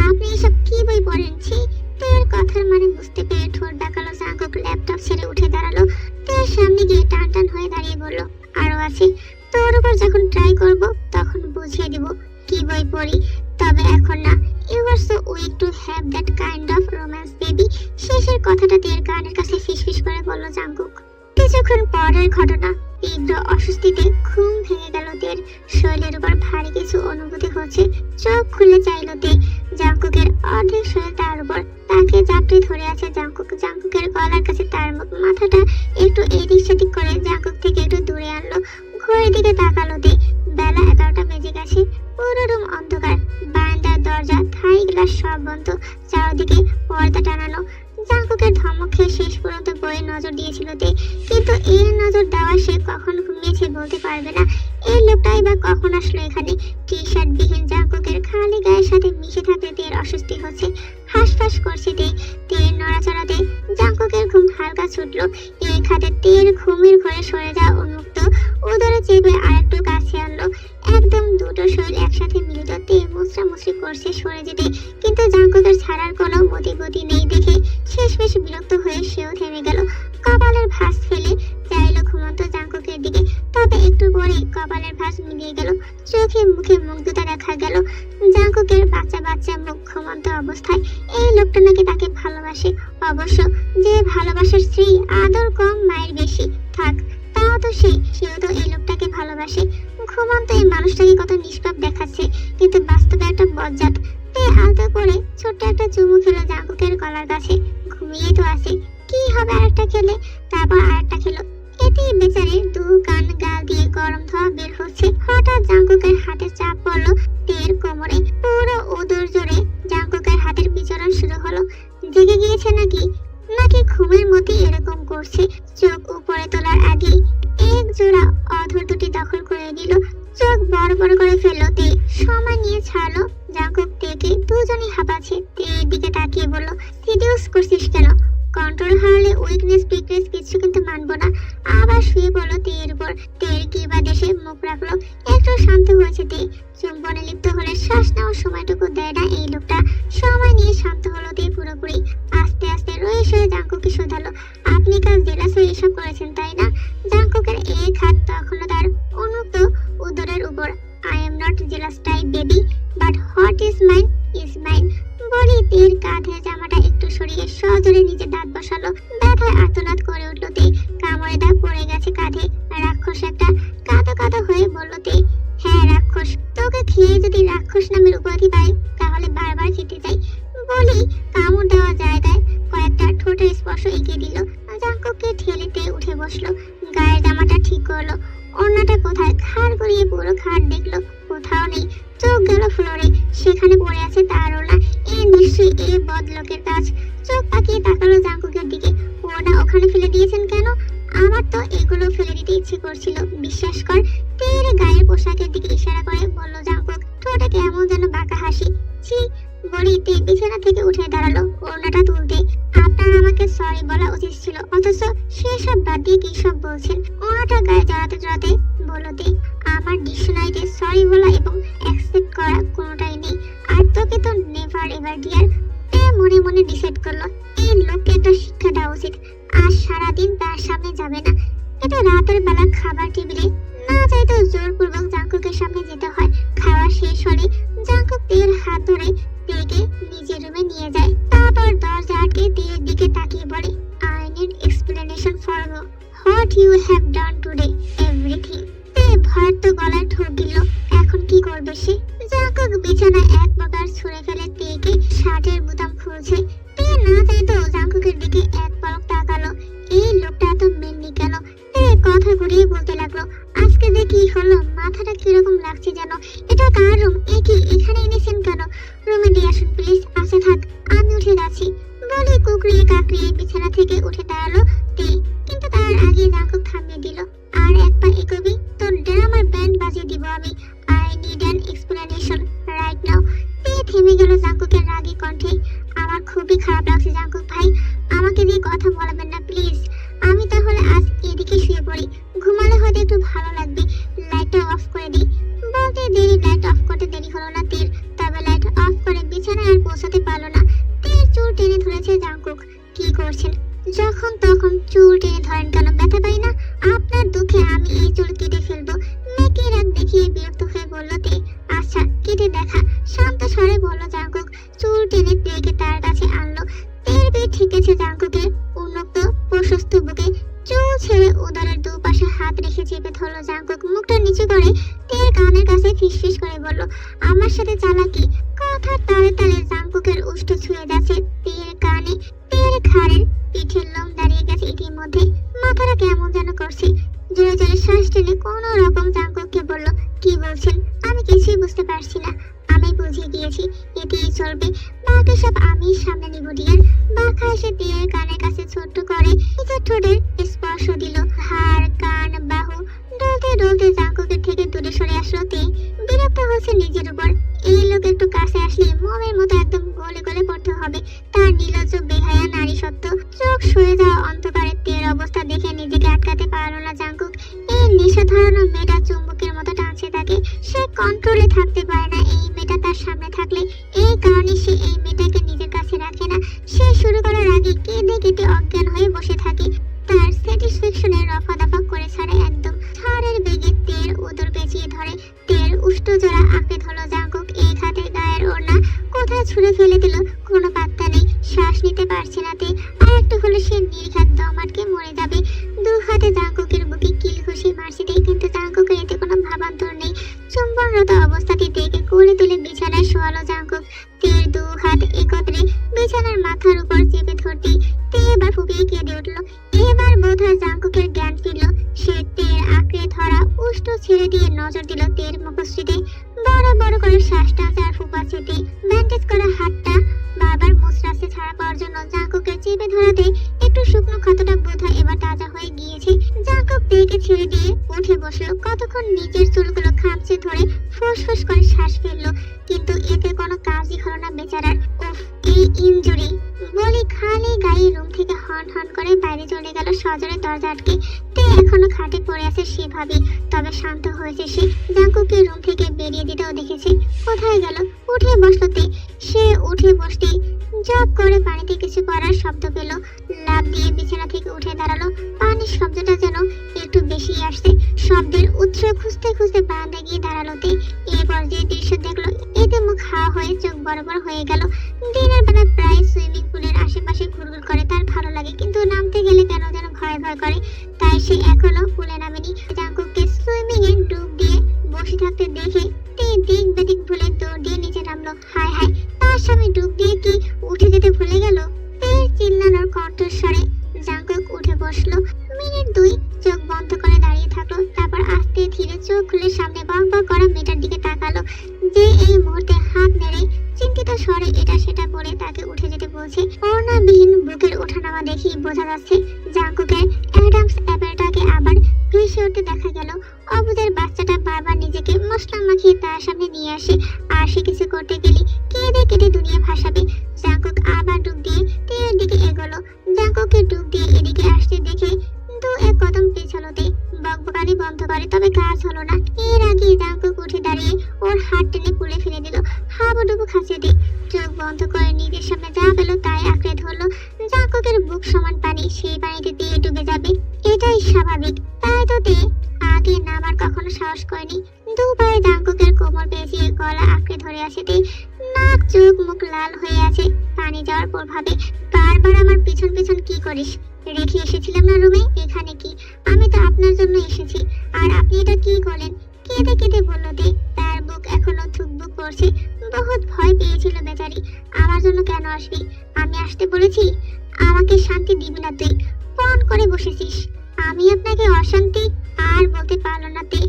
Speaker 1: আপনি এসব কি বই পড়েন? ছি। তের কথার মানে বুঝতে পেরে ঠোঁট ডাকালো জাঙ্কুক। ল্যাপটপ ছেড়ে উঠে দাঁড়ালো। তের সামনে গিয়ে টান টান হয়ে দাঁড়িয়ে বলল, আরো আছে। তোর উপর যখন ট্রাই করব তখন বুঝিয়ে দিব কি বই পড়ি, তবে এখন না। You are so weak to have that kind of romance baby. শেষের কথাটা তের কানের কাছে ফিসফিস করে বলল জাঙ্কুক। কিছুক্ষণ পরের ঘটনা। তীব্র অস্বস্তিতে ঘুম ভেঙে গেল তের। শরীরের উপর ভারী কিছু অনুভূতি হচ্ছে। চোখ খুলে চাইল তে। জাঙ্কুকের অর্ধেক শরীর তার উপর তাকে জাপটে ধরে আছে জাঙ্কুক। জাঙ্কুকের গলার কাছে তার মুখ। মাথাটা একটু এদিক সেদিক করে জাঙ্কুক থেকে একটু দূরে আনলো। ঘরের দিকে তাকালো তে। বেলা 11টা বেজে গেছে। পুরো রুম অন্ধকার। বারান্দার দরজা, থাই গ্লাস সব বন্ধ। চারদিকে পর্দা টানানো। জাঙ্কুকের ধমক খেয়ে শেষ পর্যন্ত বইয়ে নজর দিয়েছিল তে। কিন্তু এই নজর দেওয়া সে কখন ঘুমিয়েছে বলতে পারবে না। এই লোকটাই বা কখন আসলো এখানে? টি শার্ট বিহীন জাঙ্কুকের খালি গায়ের সাথে মিশে থাকতে তের অস্বস্তি হচ্ছে। হাঁসফাঁস করছে তে। তের নড়াচড়াতে জাঙ্কুকের ঘুম হালকা ছুটলো। এই খাতে তের ঘুমের ঘরে সরে যাওয়া উন্মুক্ত উদরে চেপে আরেকটু কাছে আনলো। একদম দুটো শরীর একসাথে মিলিত। তে মুচড়ামুচড়ি করছে সরে যেতে, কিন্তু জাঙ্কুকের ছাড়ার কোনো মতিগতি নেই দেখে শেষমেশ বিরক্ত হয়ে সেও থেমে গেল। কপালের ভাঁজ ফেলে চাইল ঘুমন্ত জাঙ্কুকের দিকে, তবে একটু পরে কপালের ভাঁজ মিলিয়ে গেল। চোখে মুখে মুগ্ধতা দেখা গেল। জাঙ্কুকের বাচ্চা বাচ্চা মুখ ঘুমন্ত অবস্থায়। এই লোকটা নাকি তাকে ভালোবাসে। অবশ্য যে ভালোবাসার স্ত্রী আদর কম মায়ের বেশি। থাক, তাও তো সেও তো এই লোকটাকে ভালোবাসে। ঘুমন্ত এই মানুষটাকে কত নিষ্পাপ দেখাচ্ছে, কিন্তু বাস্তবে একটা বজ্জাত। তে আলতো করে ছোট্ট একটা চুমু খেলো জাঙ্কুকের গলার কাছে। ঘুমিয়ে তো আছে, কি হবে আরেকটা খেলে? তারপর আরেকটা খেলো। এতেই বেচারে দু কান গাল দিয়ে গরম ধোয়া বের হচ্ছে। হঠাৎ জাঙ্কুকের হাতে চাপ পড়লো তের কোমরে। পুরো উদর জোরে জাঙ্কুকের হাতের বিচরণ শুরু হলো। জেগে গিয়েছে নাকি নাকি ঘুমের মধ্যে এরকম করছে? চোখ উপরে তোলার আগেই এক জোড়া অধর দুটি দখল করে নিল। চোখ বড় বড় করে ফেললো তে। সময় নিয়ে ছাড়লো জাঙ্কুক তেকে। দুজনই হাঁপাচ্ছে। তের দিকে তাকিয়ে বলল, সিডিউস করছিস কেন? কন্ট্রোল হারালে উইকনেস পিকনেস কিছু কিন্তু মানবো না। আবার শুয়ে পড়লো তের উপর। তের কি বা দেশে মুখ রাখলো। একটু শান্ত হয়েছে তে। চুম্বনে লিপ্ত হলে শ্বাস নেওয়ার সময়টুকু not jealous type baby, but hot is mine is mine. বলি তের কাঁধে জামাটা একটু সরিয়ে সজোরে নিজে দাঁত বসালো। ব্যথায় আর্তনাদ করে উঠলো তে। কামড়ে দাগ পড়ে গেছে কাঁধে। রাক্ষস একটা। কাঁদো কাঁদো হয়ে বলল তে, হ্যাঁ রাক্ষস, তোকে খেয়ে যদি রাক্ষস নামের উপাধি পাই তাহলে বারবার খেতে চাই। বলি কামড় দেওয়া জায়গায় কয়েকটা ঠোঁটের স্পর্শ এগিয়ে দিল। জাঙ্কুককে ঠেলেতে উঠে বসলো। গায়ের জামাটা ঠিক করলো। ওড়নাটা কোথায়? ঘাড় গড়িয়ে পুরো ঘাড় দেখলো, কোথাও নেই। চোখ গেল ফ্লোরে, সেখানে পড়ে আছে তার ওড়না। নিশ্চয়ই এই বদলোকের কাজ। চোখ পাকিয়ে তাকালো জাঙ্কুকের দিকে। ওড়না ওখানে ফেলে দিয়েছেন কেন? আমার তো এগুলো ফেলে দিতে ইচ্ছে করছিল, বিশ্বাস কর। তের গায়ের পোশাকের দিকে ইশারা করে বলল জাঙ্কুক, ঠোঁটে কেমন যেন বাঁকা হাসি। ছি। বলি তে বিছানা থেকে উঠে দাঁড়ালো ওড়নাটা তুলতে। আপনার আমাকে সরি বলা উচিত ছিল, অথচ সেসব বাদ দিয়ে কি সব বলছেন। ওড়নাটা গায়ে জড়াতে জড়াতে বলল তে, আমার ডিকশনারিতে সরি বলা এবং অ্যাকসেপ্ট করা কোনোটাই নেই। আর তোকে তো নেভার এভার ডিয়ার। তে মনে মনে ডিসাইড করলো এই লোককে একটা শিক্ষা দেওয়া উচিত। আজ সারাদিন তার সামনে যাবে না। এটা রাতের বেলা খাবার টেবিলে না চাইতেও জোরপূর্বক জাঙ্কুকের সামনে যেতে হয়। খাওয়া শেষ হলে জাঙ্কুক তের হাত ধরে তেকে নিজের রুমে নিয়ে যায়। তারপর দরজা আটকে তের দিকে তাকিয়ে বলে, I need explanation for what you have done today, everything. তে ভয়ার্ত গলায় ঠোঁট দিল। এখন কি করবে সে? জাঙ্কুক বিছানায় এক প্রকার ছুঁড়ে ফেলে তেকে শার্টের বোতাম খুলছে। তে না চাইতেও জাঙ্কুকের দিকে এক পলক তাকালো। এই লোকটা এত মেনলি কেন? তে কথা ঘুরিয়ে বলতে লাগলো, আজকে যে কি হলো, মাথাটা কিরকম লাগছে যেন। এটা কার রুম? এ কি এখানে এনেছেন কেন? রুমে দিয়ে আসুন প্লিজ। আসে থাক, আমি উঠে যাচ্ছি। বলে কুকরিয়ে কাকরিয়ে বিছানা থেকে উঠে দাঁড়ালো তে। কিন্তু তার আগে জাঙ্কুক থামিয়ে দিল। আর এক পা এগোবি, তোর ড্রামার ব্যান্ড বাজিয়ে দিব আমি। I need an explanation right now. তে থেমে গেল জাঙ্কুকের রাগী কণ্ঠে। আমার খুবই খারাপ লাগছে জাঙ্কুক ভাই, আমাকে দিয়ে কথা বলাবেন না প্লিজ। আমি তাহলে আজ এদিকে শুয়ে পড়ি, ঘুমালে হয়তো একটু ভালো লাগবে। লাইটটা অফ করে দিই। বলতে দেরি লাইট অফ করতে দেরি হলো না তের। তবে লাইট অফ করে বিছানায় আর পৌঁছাতে পারলো না। তের চুল টেনে ধরেছে জাঙ্কুক। কি করছেন? যখন তখন চুল টেনে ধরেন কেন? ব্যথা পাই না? আপনার দুঃখে আমি এই চুল কেটে ফেলবো। মেয়েকে রাত দেখিয়ে বিরক্ত হয়ে বলল তে। আচ্ছা কেটে দেখা, শান্ত স্বরে বলল জাঙ্কুক। চুল টেনে তেকে তার কাছে আনলো। তের পিঠ ঠেকেছে জাঙ্কুকের উন্মুক্ত প্রশস্ত বুকে। চুল ছেড়ে উদরের দুপাশে হাত রেখে চেপে ধরলো জাঙ্কুক। মুখটা নিচু করে তের কানের কাছে ফিসফিস করে বলল, আমার সাথে চালাকি। কথার তালে তালে জাঙ্কুকের উষ্ঠ ছুঁয়ে যাচ্ছে তের কানে। তের ঘাড়ের পিঠের লোম দাঁড়িয়ে গেছে ইতিমধ্যে। মাথাটা কেমন যেন করছে। জোরে জোরে শ্বাস টেনে কোনো রকম জাঙ্কুককে বলল, কি বলছেন? আমি কিছুই বুঝতে পারছি না। আমি বুঝিয়ে দিয়েছি, এতেই চলবে। বাকি সব আমি সামনে নিব ডিয়ার। বাঁকা এসে তের কানের কাছে ছোট্ট করে নিজের ঠোঁটের স্পর্শ দিল। হাড়, কান, বাহু ডলতে ডলতে জাঙ্কুকের থেকে দূরে সরে আসলো তে। বিরক্ত হচ্ছে নিজের উপর। এই লোক একটু কাছে আসলে মোমের মতো একদম গলে গলে পড়তে হবে। তার নির্লজ্জ বেহায়া নারী সত্য। চোখ সয়ে যাওয়া অন্ধকারে তের অবস্থা দেখে নিজেকে আটকাতে পারল না জাঙ্কুক। এই নেশা ধরানো মেয়েটা চুম্বকের মতো টানছে তাকে। সে কন্ট্রোলে থাকতে পারে না এই মেয়েটা তার সামনে থাকলে। এই কারণে সে এই মেয়েটাকে নিজের কাছে রাখে না। সে শুরু করার আগে কেঁদে কেটে অজ্ঞান হয়ে বসে থাকে। তার স্যাটিসফ্যাকশনে রফা দফা করে ছাড়ে একদম। ঝড়ের বেগে তের উদর পেঁচিয়ে ধরে। তের উষ্ঠ জোড়া আঁকড়ে ধরলো জাঙ্কুক। এক হাতে গায়ের ওড়না কোথায় ছুঁড়ে ফেলে দিল, কোনো পাত্তা নেই। শ্বাস নিতে পারছে না তে। আর একটু হলে সে নির্ঘাত দম আটকে মরে যাবে। দু হাতে জাঙ্কুকের বুকে কিল ঘুষি মারছে তে, কিন্তু জাঙ্কুকের এতে কোনো ভাবান্তর নেই। চুম্বনরত অবস্থাতে তেকে কোলে তুলে বিছানায় শোয়ালো জাঙ্কুক। তের দু হাত একত্রে বিছানার মাথার উপর চেপে ধরতেই তে এবার ফুপিয়ে কেঁদে উঠল। এবার বোধহয় জাঙ্কুকের জ্ঞান ফিরল। সে তের আঁকড়ে ধরা উষ্ঠ ছেড়ে দিয়ে নজর দিল তের মুখশ্রীতে। বড় বড় করে শ্বাস টানছে আর ফুপাচ্ছে তে। ব্যান্ডেজ করা হাতটা বারবার মুচড়াচ্ছে ছাড়া পাওয়ার জন্য। জাঙ্কুকের চেপে ধরাতে একটু শুকনো ক্ষতটা বোধহয় এবার তাজা হয়ে গিয়েছে। জাঙ্কুক তেকে ছেড়ে দিয়ে উঠে বসলো। কতক্ষণ নিজের চুলগুলো খামচে ধরে ফুসফুস করে শ্বাস ফেললো, কিন্তু এতে কোনো কাজই হলো না বেচারার। উফ, এই ইনজুরি। বলি খালি গায়ে রুম থেকে হন হন করে বাইরে চলে গেল সজোরে দরজা আটকে। তে এখনো খাটে পড়ে আছে সেভাবেই, তবে শান্ত হয়েছে সে। জাঙ্কুকে রুম থেকে বেরিয়ে দিতেও দেখেছে। কোথায় গেল? উঠে বসলো তে। সে উঠে বসতে জব করে পানিতে কিছু পড়ার শব্দ পেল। লাফ দিয়ে বিছানা থেকে উঠে দাঁড়ালো। পানির শব্দটা যেন একটু বেশি আসছে। শব্দের উৎস খুঁজতে খুঁজতে বারান্দায় গিয়ে দাঁড়ালো তে। এরপর যে দৃশ্য দেখলো এতে মুখ হাওয়া হয়ে চোখ বড় বড় হয়ে গেল। দিনের বেলা প্রায় সুইমিং পুলের আশেপাশে ঘুরঘুর করে তার ভালো লাগে, কিন্তু নামতে গেলে কেন যেন ভয় ভয় করে, তাই সে এখনো পুলে নামেনি। জাঙ্কুককে সুইমিং এ ডুব দিয়ে বসে থাকতে দেখে তে দিক বেদিক ভুলে দৌড় দিয়ে নিচে নামলো। হায় হায়, তার স্বামী ডুব দিয়ে কি উঠে যেতে ভুলে গেল? তের চিল্লানোর কণ্ঠস্বরে জাঙ্কুক উঠে বসলো। মিনিট 2 চোখ বন্ধ করে দাঁড়িয়ে থাকলো, তারপর আস্তে ধীরে চোখ খুলে সামনে বক বক করা মেয়েটার দিকে তাকালো, যে এই মুহূর্তে হাত নেড়ে চিন্তিত স্বরে এটা সেটা করে তাকে উঠে যেতে বলছে। ওড়নাবিহীন বুকের ওঠানামা দেখি বোঝা যাচ্ছে জাঙ্কুকের অ্যাডামস অ্যাপেলটাকে আবার ভেসে উঠতে দেখা গেল। অবুজের বাচ্চাটা বারবার নিজেকে মশলা মাখিয়ে তার সামনে নিয়ে আসে, আর সে কিছু করতে গেলে কেঁদে কেটে দুনিয়া ভাসাবে। জাঙ্কুক আবার ডুব দিয়ে তের দিকে এগোলো। জাঙ্কুককে ডুব দিয়ে এদিকে আসতে দেখে 2-1 কদম পেছালোতে বকবকানি বন্ধ করে, তবে কাজ হলো না। এর আগে জাঙ্কুক উঠে দাঁড়িয়ে ওর হাত টেনে পুলে ফেলে দিল। হাবুডুবু খাচ্ছে দে, চোখ বন্ধ করে নিজের সামনে যা পেল তাই আঁকড়ে ধরলো। জাঙ্কুকের বুক সমান পানি, সেই পানিতে দিয়ে ডুবে যাবে এটাই স্বাভাবিক, তাই তো তে আগে নামার কখনো সাহস করেনি। দুপায়ে জাঙ্কুকের কোমর পেঁচিয়ে গলা আঁকড়ে ধরে আছে তে, নাক চোখ মুখ লাল হয়ে আছে পানি যাওয়ার প্রভাবে। বারবার আমার পিছন পিছন কি করিস? রেখে এসেছিলাম না রুমে, এখানে কি? আমি তো আপনার জন্য এসেছি, আর আপনি এটা কি করলেন? কেঁদে কেঁদে বলল দে, তার বুক এখনো থুকবুক করছে। বহুত ভয় পেয়েছিল বেচারি। আমার জন্য কেন আসবি? আমি আসতে বলেছি? আমাকে শান্তি দিবি না তুই? ফোন করে বসেছিস। আমি আপনাকে অশান্তি আর বলতে পারলো না তে।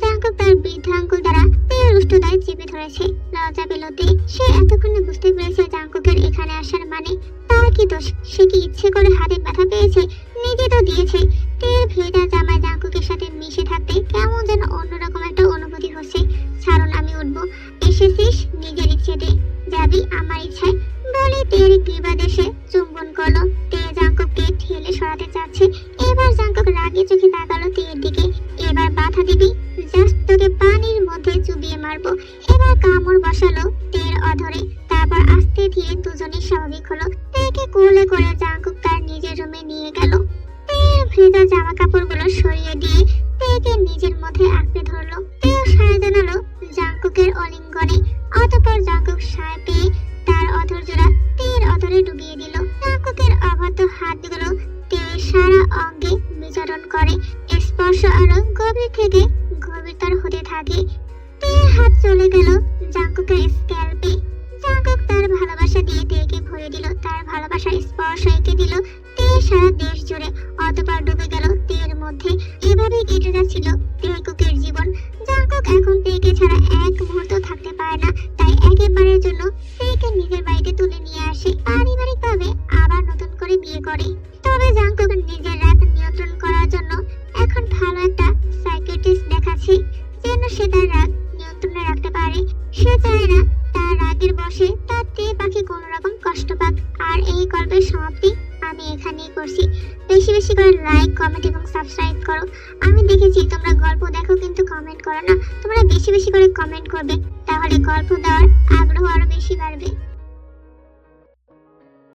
Speaker 1: জাঙ্কুক তার বৃদ্ধা আঙ্গুল দ্বারা তের রুষ্টদায় চেপে ধরেছে। লজ্জা পেল তে। সে এতক্ষণে বুঝতে পেরেছে জাঙ্কুকের এখানে আসার মানে। তার কি দোষ? সে কি ইচ্ছে করে হাতে ব্যথা পেয়েছে? নিজে তো দিয়েছে। তের ভেজা জামায় জাঙ্কুকের সাথে মিশে থাকতে কেমন যেন অন্যরকম একটা অনুভূতি হচ্ছে। ছাড়ুন, আমি উঠবো। এসেছিস নিজের ইচ্ছেতে, যাবি আমার ইচ্ছায় বলে তের গ্রীবাদেশে চুম্বন করলো। তে জাঙ্কুককে ঠেলে সরাতে চাচ্ছে। এবার জাঙ্কুক রাগে চোখে তাকালো তের দিকে। এবার বাধা দিবি? জাস্ট তোকে পানির মধ্যে চুবিয়ে মারবো। এবার কামড় বসালো তের অধরে, তারপর আস্তে ধীরে দুজনেই স্বাভাবিক হলো। তেকে কোলে করে জাঙ্কুক তার নিজের রুমে নিয়ে গেল। তের ভেজা জামা কাপড়গুলো সরিয়ে দিয়ে তেকে নিজের মধ্যে আঁকড়ে ধরলো। তেও সায় জানালো জাঙ্কুকের অলিঙ্গনে। অতঃপর জাঙ্কুক সায় পেয়ে তার অধর জোড়া তের অধরে ডুবিয়ে দিল। জাঙ্কুকের অবাধ্য হাতগুলো তের সারা অঙ্গে বিচরণ করে। স্পর্শ আরো গভীর থেকে গভীরতর হতে থাকে। তের হাত চলে গেল জাঙ্কুকের স্ক্যাল্পে। জাঙ্কুক তার ভালোবাসা দিয়ে তেকে ভরে দিল, তার ভালোবাসার স্পর্শ এঁকে দিল তের সারা দেশ জুড়ে। অতঃপর ডুবে গেল তের মধ্যে। এভাবেই কেটে যাচ্ছিল জাঙ্কুকের জীবন। জাঙ্কুক এখন তেকে ছাড়া এক মুহূর্ত থাকতে পারে না, তাই একেবারের জন্য তেকে নিজের বাড়িতে তুলে নিয়ে আসে। পারিবারিকভাবে আবার নতুন করে বিয়ে করে। তবে জাঙ্কুক নিজের রাগ নিয়ন্ত্রণ করার জন্য এখন ভালো একটা সাইকিয়াট্রিস্ট দেখাচ্ছে, যেন সে তার রাগ নিয়ন্ত্রণে রাখতে পারে। সে চায় না তার রাগের বশে তার তে পাখি কোনো রকম কষ্ট পাক। আর এই গল্পের সমাপ্তি আমি এখানেই করছি। বেশি বেশি করে লাইক, কমেন্ট এবং সাবস্ক্রাইব করো। আমি দেখেছি তোমরা গল্প দেখো কিন্তু কমেন্ট করো না। তোমরা বেশি বেশি করে কমেন্ট করবে, তাহলে গল্প দেওয়ার আগ্রহ আরো বেশি বাড়বে।